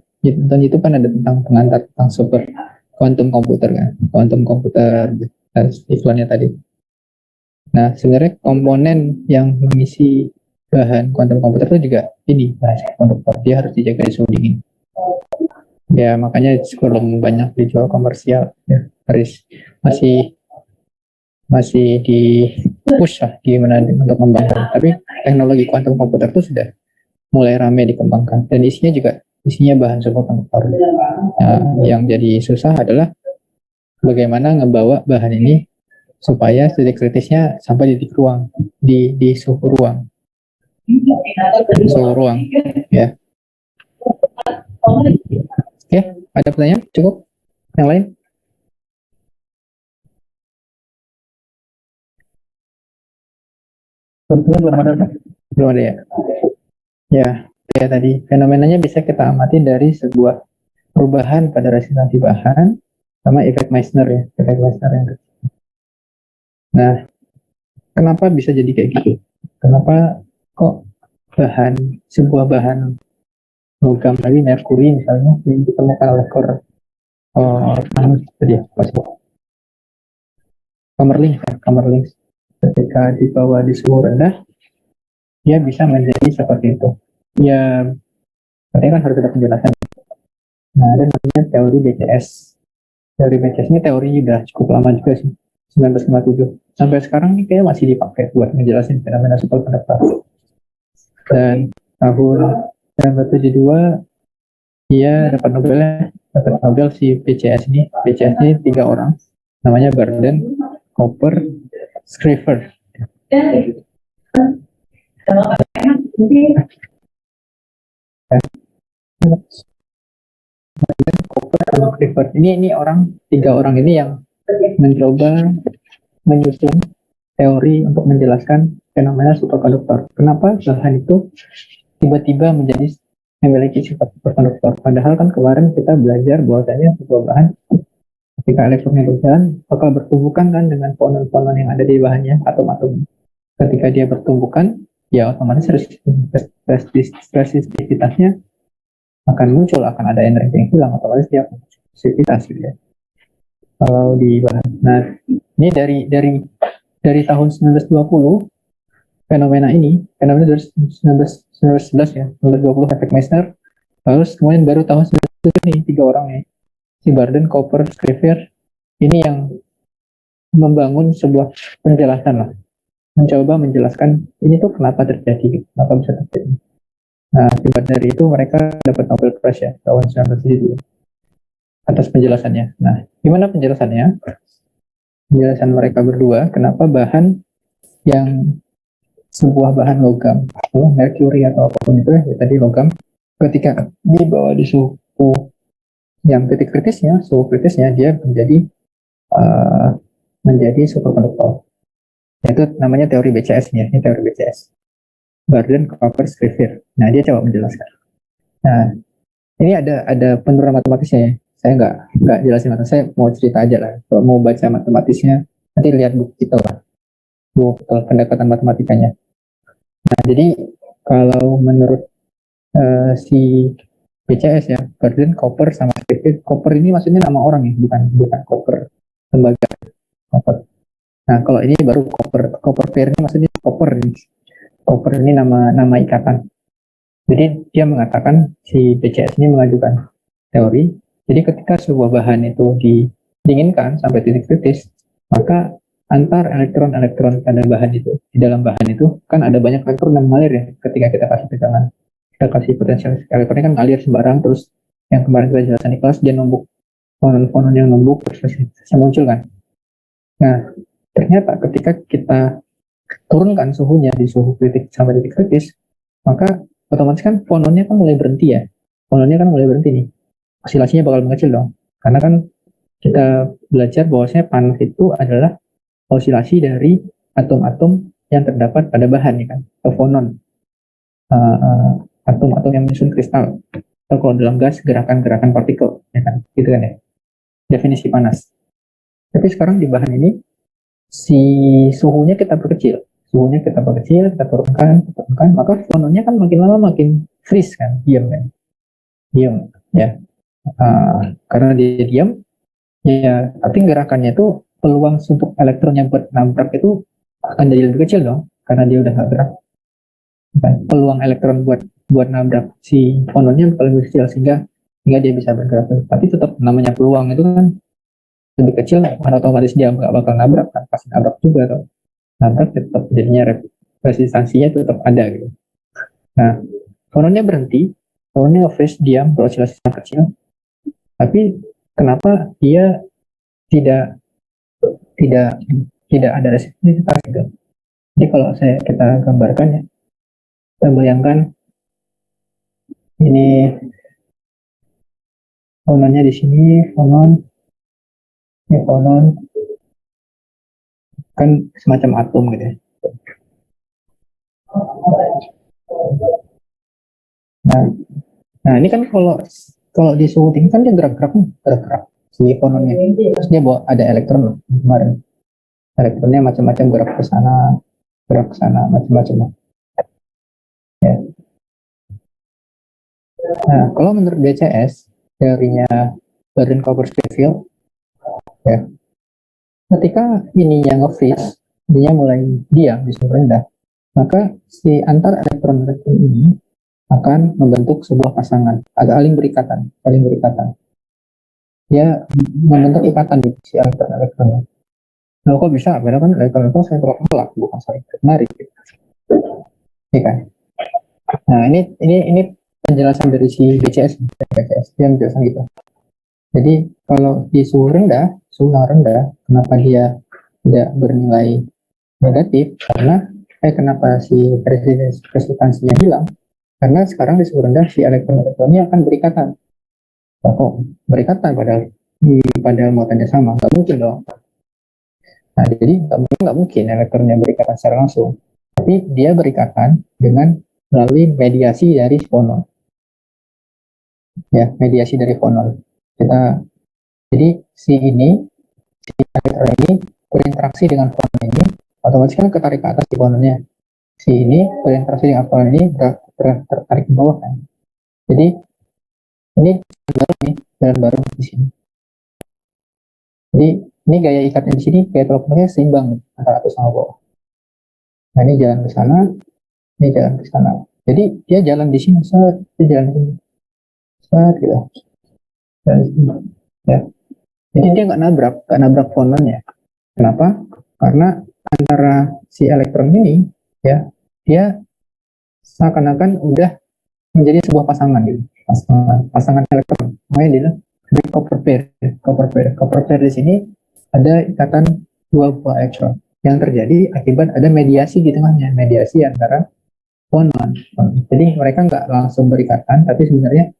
itu kan ada tentang super quantum komputer kan, quantum komputer iklannya tadi. Nah sebenarnya komponen yang mengisi bahan quantum komputer itu juga ini bahan konduktor, dia harus dijaga di suhu dingin. Ya makanya sebelum banyak dijual komersial ya masih di push lah gimana untuk mengembangkan. Tapi teknologi quantum komputer itu sudah mulai ramai dikembangkan dan isinya bahan superkonduktor. Nah, yang jadi susah adalah bagaimana ngebawa bahan ini supaya titik kritisnya sampai di titik ruang, di suhu ruang ya. Oke, ada pertanyaan? Cukup? Yang lain? Belum ada ya? Ya tadi fenomenanya bisa kita amati dari sebuah perubahan pada resistansi bahan sama efek Meissner ya, efek Meissner yang Nah, kenapa bisa jadi kayak gitu? Kenapa kok sebuah bahan logam tadi merkuri misalnya yang ditemukan oleh Kamerlingh ketika dibawa di suhu rendah dia bisa menjadi seperti itu. Ya, katanya kan harus ada penjelasan. Nah, ada namanya teori BCS. Teori BCS ini teori udah cukup lama juga sih, 1957. Sampai sekarang nih kayak masih dipakai buat ngejelasin fenomena superkonduktor. Dan tahun 1972 dia dapat Nobel si BCS ini. BCS ini 3 orang, namanya Barden, copper Scriver. Copper sama Scriver. Ini tiga orang ini yang mencoba menyusun teori untuk menjelaskan fenomena superkonduktor. Kenapa bahan itu tiba-tiba memiliki sifat superkonduktor? Padahal kan kemarin kita belajar bahwasanya sebuah bahan ketika elektronnya berjalan bakal bertumbukan kan dengan fonon-fonon yang ada di bahannya, atom-atom. Ketika dia bertumbukan, ya otomatis resistivitasnya akan muncul, akan ada energi yang hilang, otomatis dia akan resistivitas gitu ya. Kalau di bahan. Nah, ini dari tahun 1920 fenomena 1911 ya, 1920 efek Meissner, lalu kemudian baru tahun 1977 nih tiga orang nih, si Barden, Cooper, Scriver, ini yang membangun sebuah penjelasan lah, mencoba menjelaskan ini tuh kenapa terjadi, kenapa bisa terjadi. Nah, akibat dari itu mereka dapat Nobel Prize ya tahun 1972 atas penjelasannya. Nah, gimana penjelasannya? Penjelasan mereka berdua, kenapa bahan yang sebuah bahan logam, atau merkuri atau apapun itu ya tadi logam, ketika dibawa di suhu yang titik kritisnya, suhu kritisnya dia menjadi superkonduktor. Itu namanya teori BCS nya, ini teori BCS. Barden, Cooper, Scriver. Nah, dia coba menjelaskan. Nah, ini ada penurunan matematisnya ya. Saya nggak jelasin matematis, saya mau cerita aja lah. Kalau mau baca matematisnya, nanti lihat buku kita lah, buku pendekatan matematikanya. Nah, jadi kalau menurut si BCS ya, Barden, Cooper, sama Scriver. Cooper ini maksudnya nama orang ya, bukan Cooper lembaga. Cooper. Nah, kalau ini baru Cooper pair ini maksudnya Cooper nih. Cooper ini nama ikatan. Jadi dia mengatakan, si BCS ini mengajukan teori. Jadi ketika sebuah bahan itu didinginkan sampai titik kritis, maka antar elektron-elektron pada bahan itu, di dalam bahan itu kan ada banyak elektron yang mengalir ya. Ketika kita kasih tegangan, kita kasih potensial elektronnya kan mengalir sembarang, terus yang kemarin kita jelaskan di kelas, dia numbuk, fonon-fonon yang numbuk terus bisa muncul kan. Nah, ternyata ketika kita turunkan suhunya di suhu kritik sampai titik kritis, maka otomatis kan fononnya kan mulai berhenti ya. Fononnya kan mulai berhenti nih. Osilasinya bakal mengecil dong. Karena kan kita belajar bahwasanya panas itu adalah osilasi dari atom-atom yang terdapat pada bahan ya kan, atau fonon. Atom-atom yang menyusun kristal. Atau kalau dalam gas, gerakan-gerakan partikel ya kan, gitu kan ya. Definisi panas. Tapi sekarang di bahan ini si suhunya kita perkecil, kita turunkan, maka fononnya kan makin lama makin freeze kan, diam ya. Karena dia diam, ya tapi gerakannya itu peluang untuk elektronnya buat nabrak itu akan jadi lebih kecil dong, karena dia udah nggak gerak. Peluang elektron buat nabrak si fononnya lebih kecil sehingga dia bisa bergerak. Tapi tetap namanya peluang itu kan lebih kecil, karena otomatis dia nggak bakal nabrak kan, pasti nabrak juga atau nabrak tetap jadinya resistansinya tetap ada gitu. Nah, fononnya berhenti, fononnya freeze, diam, beroscilasi sangat kecil. Tapi kenapa dia tidak ada resistivitas gitu? Jadi kalau kita gambarkan ya, kita bayangkan ini fononnya di sini, ini fonon kan semacam atom gitu ya. Nah ini kan kalau di suhu tinggi kan dia gerak si fononnya. Terus dia bawa ada elektron kemarin. Elektronnya macam-macam gerak ke sana, macam-macam. Ya. Nah, kalau menurut BCS, teorinya Barden, Cooper, Scriver, ya, ketika ininya nge-freeze, dia mulai diam di suhu rendah, maka si antar elektron-elektron ini akan membentuk sebuah pasangan, agak saling berikatan. Dia membentuk ikatan di si elektron-elektronnya. Nah, kok bisa? Padahal kan elektron-elektron saling tolak bukan saling menarik. Iya kan? Nah, ini penjelasan dari si BCS, dia menjelaskan gitu. Jadi kalau di suhu rendah, kenapa dia tidak bernilai negatif karena kenapa si resistansinya hilang? Karena sekarang di suhu rendah si elektron-elektron ini akan berikatan. Kok berikatan pada muatannya sama? Nggak mungkin dong. Nah, jadi nggak mungkin elektronnya berikatan secara langsung. Tapi dia berikatan dengan melalui mediasi dari fonon. Ya, mediasi dari fonon. Jadi si elektron ini berinteraksi dengan fonon ini, otomatis kan ketarik ke atas di fononnya. Si ini berinteraksi dengan fonon ini tertarik ke bawah kan. Jadi ini jalan baru di sini. Jadi ini gaya ikatnya di sini, gaya tolak-ukurnya seimbang antara atas sama bawah. Nah ini jalan ke sana, ini jalan ke sana. Jadi dia jalan di sini, dia jalan di sini, gitu. Jalan di sini. Ya. Jadi dia nggak nabrak fononnya. Kenapa? Karena antara si elektron ini, ya, dia seakan-akan udah menjadi sebuah pasangan, gitu. Pasangan elektron. Makanya dia copper pair di sini ada ikatan dua buah elektron yang terjadi akibat ada mediasi di tengahnya, mediasi antara fonon. Jadi mereka nggak langsung berikatan, tapi sebenarnya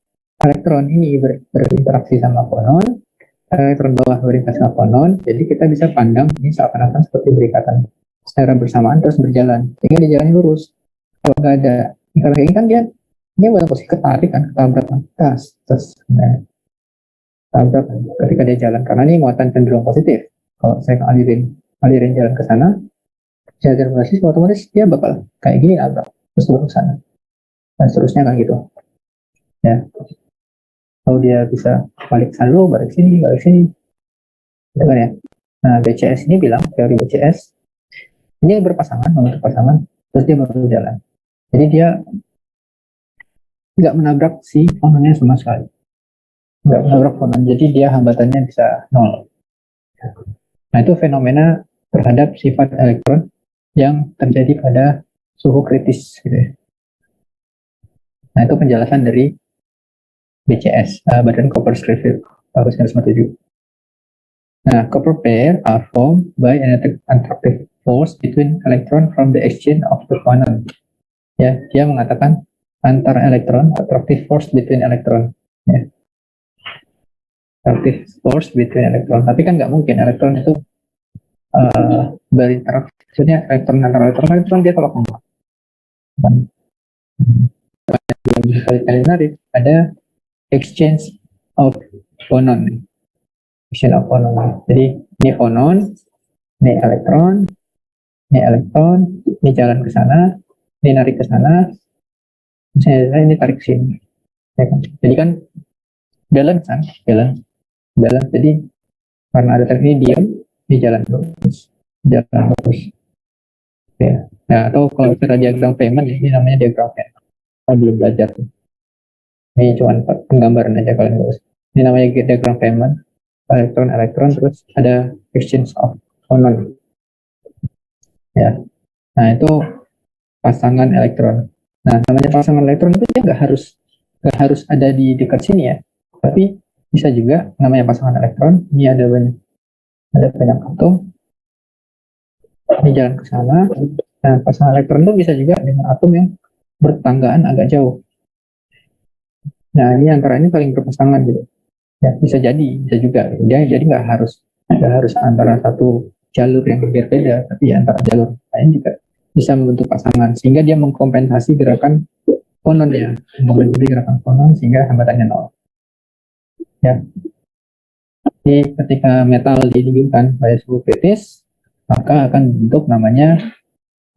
elektron ini berinteraksi sama fonon, elektron bawah berinteraksi sama fonon, jadi kita bisa pandang ini seakan-akan seperti berikatan secara bersamaan terus berjalan, sehingga dia jalan lurus. Kalau nggak ada ikatan kayak ini kan dia pada posisi ketarik kan, ketabrak terus tabrak ketika dia jalan, karena ini muatan cenderung positif. Kalau saya alirin jalan ke sana, jalan positif, otomatis dia bakal kayak gini nabrak terus turun ke sana dan seterusnya kan gitu ya. Kalau dia bisa balik sana dulu, balik sini gitu kan ya. Nah BCS ini bilang, teori BCS ini berpasangan, membentuk pasangan terus dia baru jalan, jadi dia tidak menabrak si fononnya sama sekali, nggak menabrak fonon, jadi dia hambatannya bisa 0. Nah itu fenomena terhadap sifat elektron yang terjadi pada suhu kritis gitu ya. Nah itu penjelasan dari BCS, Badan Copper Scripture tahun 1997. Nah, copper pair are formed by an attractive force between electron from the exchange of the phonon. Ya, dia mengatakan antar elektron, attractive force between electron. Ya. Attractive force between electron. Tapi kan nggak mungkin elektron itu berinteraksi. Maksudnya elektron antar elektron dia tolak ukur. Yang bisa menarik ada exchange of phonon. Exchange of phonon. Jadi ini phonon, ini elektron, ini jalan ke sana, ini narik ke sana, misalnya ini tarik ke sini. Ya kan? Jadi kan balance kan, balance. Jadi karena ada tarik ini diam, ini jalan terus. Ya. Nah, atau kalau kita diagram Feynman, ini namanya diagram Feynman. Saya belum belajar. Ini cuma penggambaran aja kalian nggak usah. Ini namanya diagram Feynman. Elektron, terus ada exchange of phonon. Ya. Nah, itu pasangan elektron. Nah, namanya pasangan elektron itu dia nggak harus ada di dekat sini ya. Tapi bisa juga namanya pasangan elektron. Ini ada banyak atom. Ini jalan ke sana. Nah, pasangan elektron itu bisa juga dengan atom yang bertetanggaan agak jauh. Nah, ini antara ini paling berpasangan gitu. Ya, bisa juga. Jadi nggak harus antara satu jalur yang berbeda, tapi antara jalur lain juga bisa membentuk pasangan, sehingga dia mengkompensasi gerakan fonon ya, sehingga hambatannya 0. Ya. Jadi ketika metal didinginkan pada suhu kritis, maka akan dibentuk namanya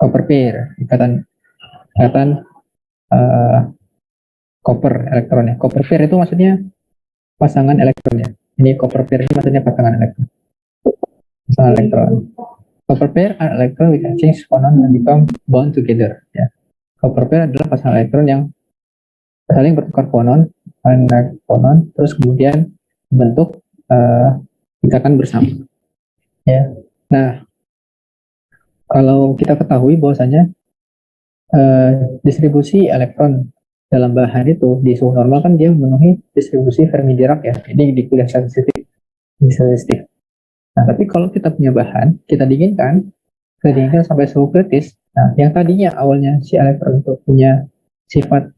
copper pair, ikatan copper elektronnya. Copper pair itu maksudnya pasangan elektronnya. Ini copper pair ini maksudnya pasangan elektron. Pasangan elektron. Copper pair are electron with exchange phonon and become bound together. Ya. Copper pair adalah pasangan elektron yang saling bertukar phonon, terus kemudian membentuk ikatan bersama. Ya. Nah, kalau kita ketahui bahwasanya distribusi elektron dalam bahan itu di suhu normal kan dia memenuhi distribusi Fermi-Dirac ya. Ini di kuliah statistik. Nah, tapi kalau kita punya bahan, kita dinginkan sampai suhu kritis. Nah, yang tadinya awalnya si elektron itu punya sifat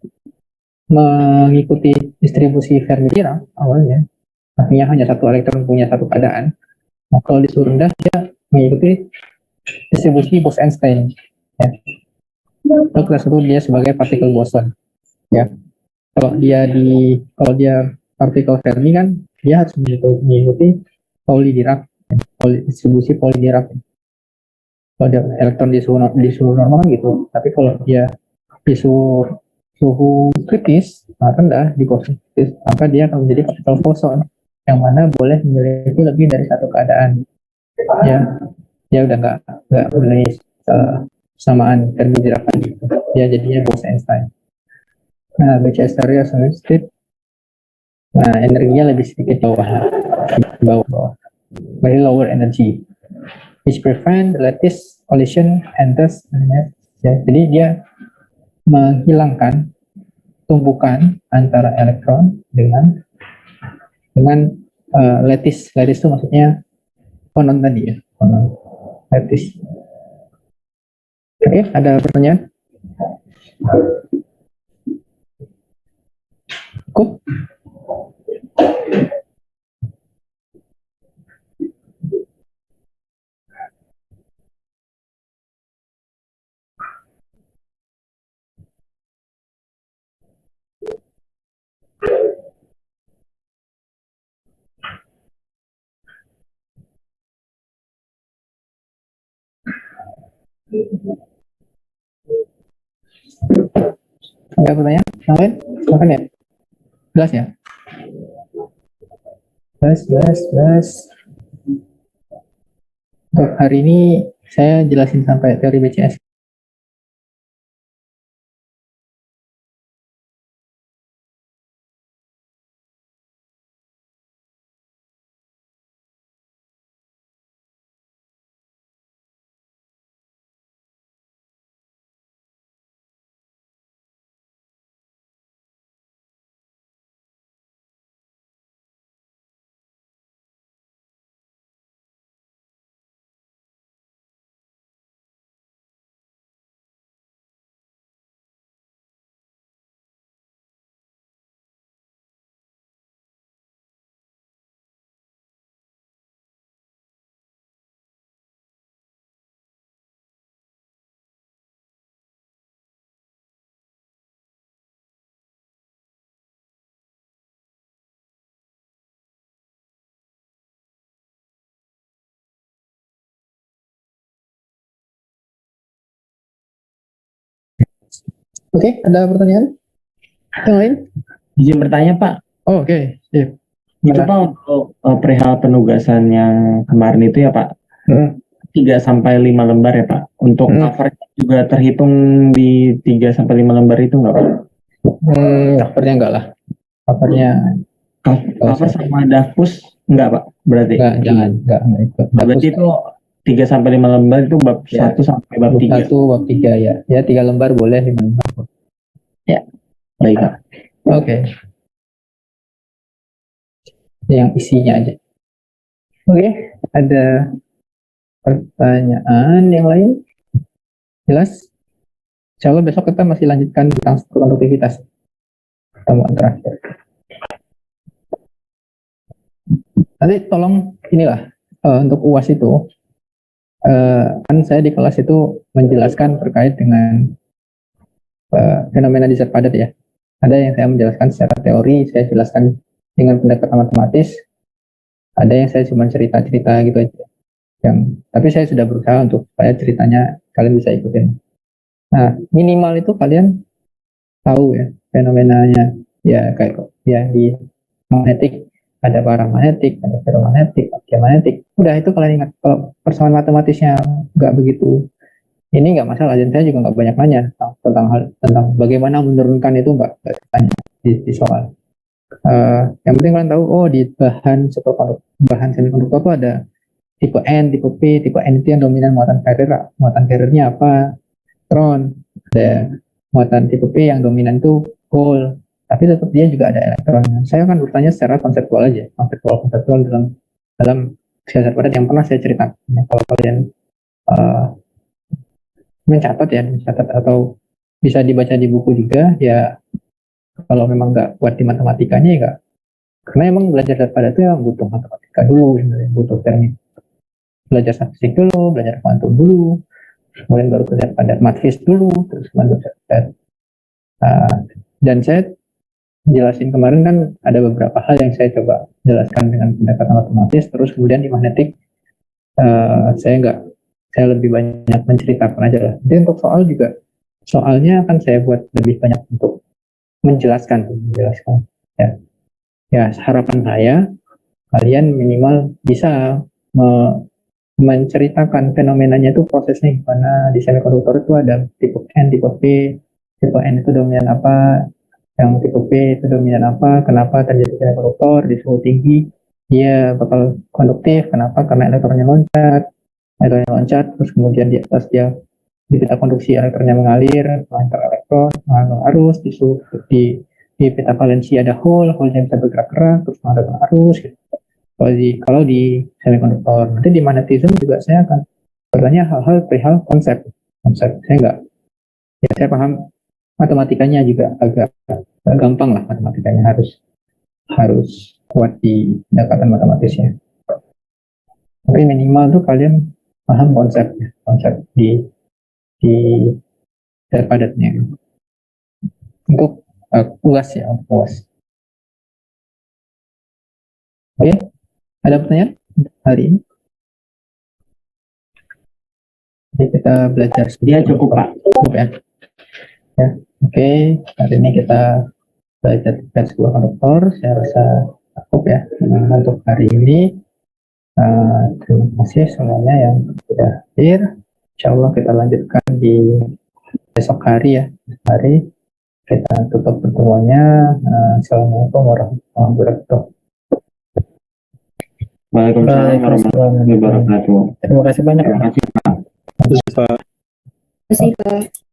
mengikuti distribusi Fermi Dirac awalnya, artinya hanya satu elektron punya satu keadaan. Nah, kalau di suhu rendah dia mengikuti distribusi Bose-Einstein. Ya. Lalu kita sebut dia sebagai partikel boson. Ya. Kalau dia partikel Fermi kan dia harus mengikuti Pauli Dirac, distribusi Pauli Dirac. Kalau dia elektron di suhu normal kan gitu. Tapi kalau dia di suhu kritis rendah di boson kritis, maka dia akan menjadi partikel boson yang mana boleh memiliki lebih dari satu keadaan. Ya, dia udah nggak mulai samaan Fermi Dirac gitu. Dia jadinya Bose-Einstein. Nah, BCS area sedikit, nah energinya lebih sedikit bawah, very lower energy, which prevent the lattice collision and thus ya, jadi dia menghilangkan tumpukan antara elektron dengan lattice itu maksudnya konon tadi ya, konon lattice. Oke, ada pertanyaan? Cukup? Ada pertanyaan? Yang lain? Silakan ya. Jelas ya? Jelas. Untuk hari ini saya jelasin sampai teori BCS. Oke, ada pertanyaan? Yang lain? Izin bertanya Pak, Oh, oke. Sip. itu Pak untuk perihal penugasan yang kemarin itu ya Pak, 3 sampai 5 lembar ya Pak. Untuk cover juga terhitung di 3 sampai 5 lembar itu nggak Pak? Covernya enggak lah. Covernya Cover sama dafus enggak Pak? Berarti? Enggak ikut. Berarti itu 3 sampai 5 lembar itu bab Ya. 1 sampai bab 3. 1, bab 3 ya. Ya 3 lembar boleh, 5 lembar. Ya. Baik Pak. Oke. Yang isinya aja. Oke, ada pertanyaan yang lain? Jelas? Insya Allah besok kita masih lanjutkan tentang konduktivitas. Pertemuan terakhir. Nanti tolong inilah untuk UAS itu kan saya di kelas itu menjelaskan terkait dengan fenomena diset padat ya. Ada yang saya menjelaskan secara teori, saya jelaskan dengan pendekatan matematis. Ada yang saya cuma cerita-cerita gitu aja. Tapi saya sudah berusaha untuk supaya ceritanya kalian bisa ikutin. Nah, minimal itu kalian tahu ya fenomenanya ya, kayak ya di magnetik ada paramagnetik, ada ferromagnetik, magnetik. Udah itu kalian ingat. Kalau persoalan matematisnya nggak begitu, ini nggak masalah. Dan saya juga nggak banyak nanya tentang bagaimana menurunkan itu, nggak tanya di soal. Yang penting kalian tahu, oh di bahan semikonduktor itu ada tipe N, tipe P, tipe N itu yang dominan muatan carrier. Muatan carriernya apa? Elektron. Ada muatan tipe P yang dominan itu hole. Tapi tetap dia juga ada elektron. Saya akan bertanya secara konseptual aja, konseptual dalam dasar padat yang pernah saya ceritakan. Kalau kalian mencatat atau bisa dibaca di buku juga ya. Kalau memang nggak kuat di matematikanya ya nggak, karena emang belajar dasar padat itu ya butuh matematika dulu, butuh teknik, belajar statistik dulu, belajar kuantum dulu, kemudian baru belajar padat matris dulu, terus belajar padat. Dan saya jelasin kemarin kan ada beberapa hal yang saya coba jelaskan dengan pendekatan matematis, terus kemudian di magnetik saya lebih banyak menceritakan aja lah. Jadi untuk soal juga, soalnya kan saya buat lebih banyak untuk menjelaskan ya harapan saya kalian minimal bisa menceritakan fenomenanya itu, prosesnya gimana di semikonduktor itu. Ada tipe N, tipe P, tipe N itu dominan apa, yang tipe P itu dominan apa, kenapa terjadi semikonduktor di suhu tinggi dia bakal konduktif, kenapa, karena elektronnya loncat, terus kemudian di atas dia di peta konduksi elektronnya mengalir, mengantar elektron, mengantar arus, di peta valensi ada hole-nya bisa bergerak-gerak, terus mengantar arus gitu. Kalau di semikonduktor, nanti di magnetism juga saya akan bertanya hal-hal perihal konsep. Saya paham matematikanya juga agak gampang lah, matematikanya harus kuat di pendekatan matematisnya. Tapi minimal tuh kalian paham konsep di dasar padatnya. Untuk UAS ya, untuk UAS. Oke, ada pertanyaan hari ini? Jadi kita belajar. Ya cukup Pak. Cukup ya. Oke, hari ini kita belajar tes sebuah konduktor. Saya rasa cukup ya untuk hari ini. Terima kasih semuanya yang sudah hadir. Insya Allah kita lanjutkan di besok hari ya. Hari kita tutup pertemuannya. Assalamualaikum warahmatullahi wabarakatuh. Waalaikumsalam warahmatullahi wabarakatuh. Terima kasih banyak. Terima kasih Pak. Terima kasih Pak. Terima kasih Pak.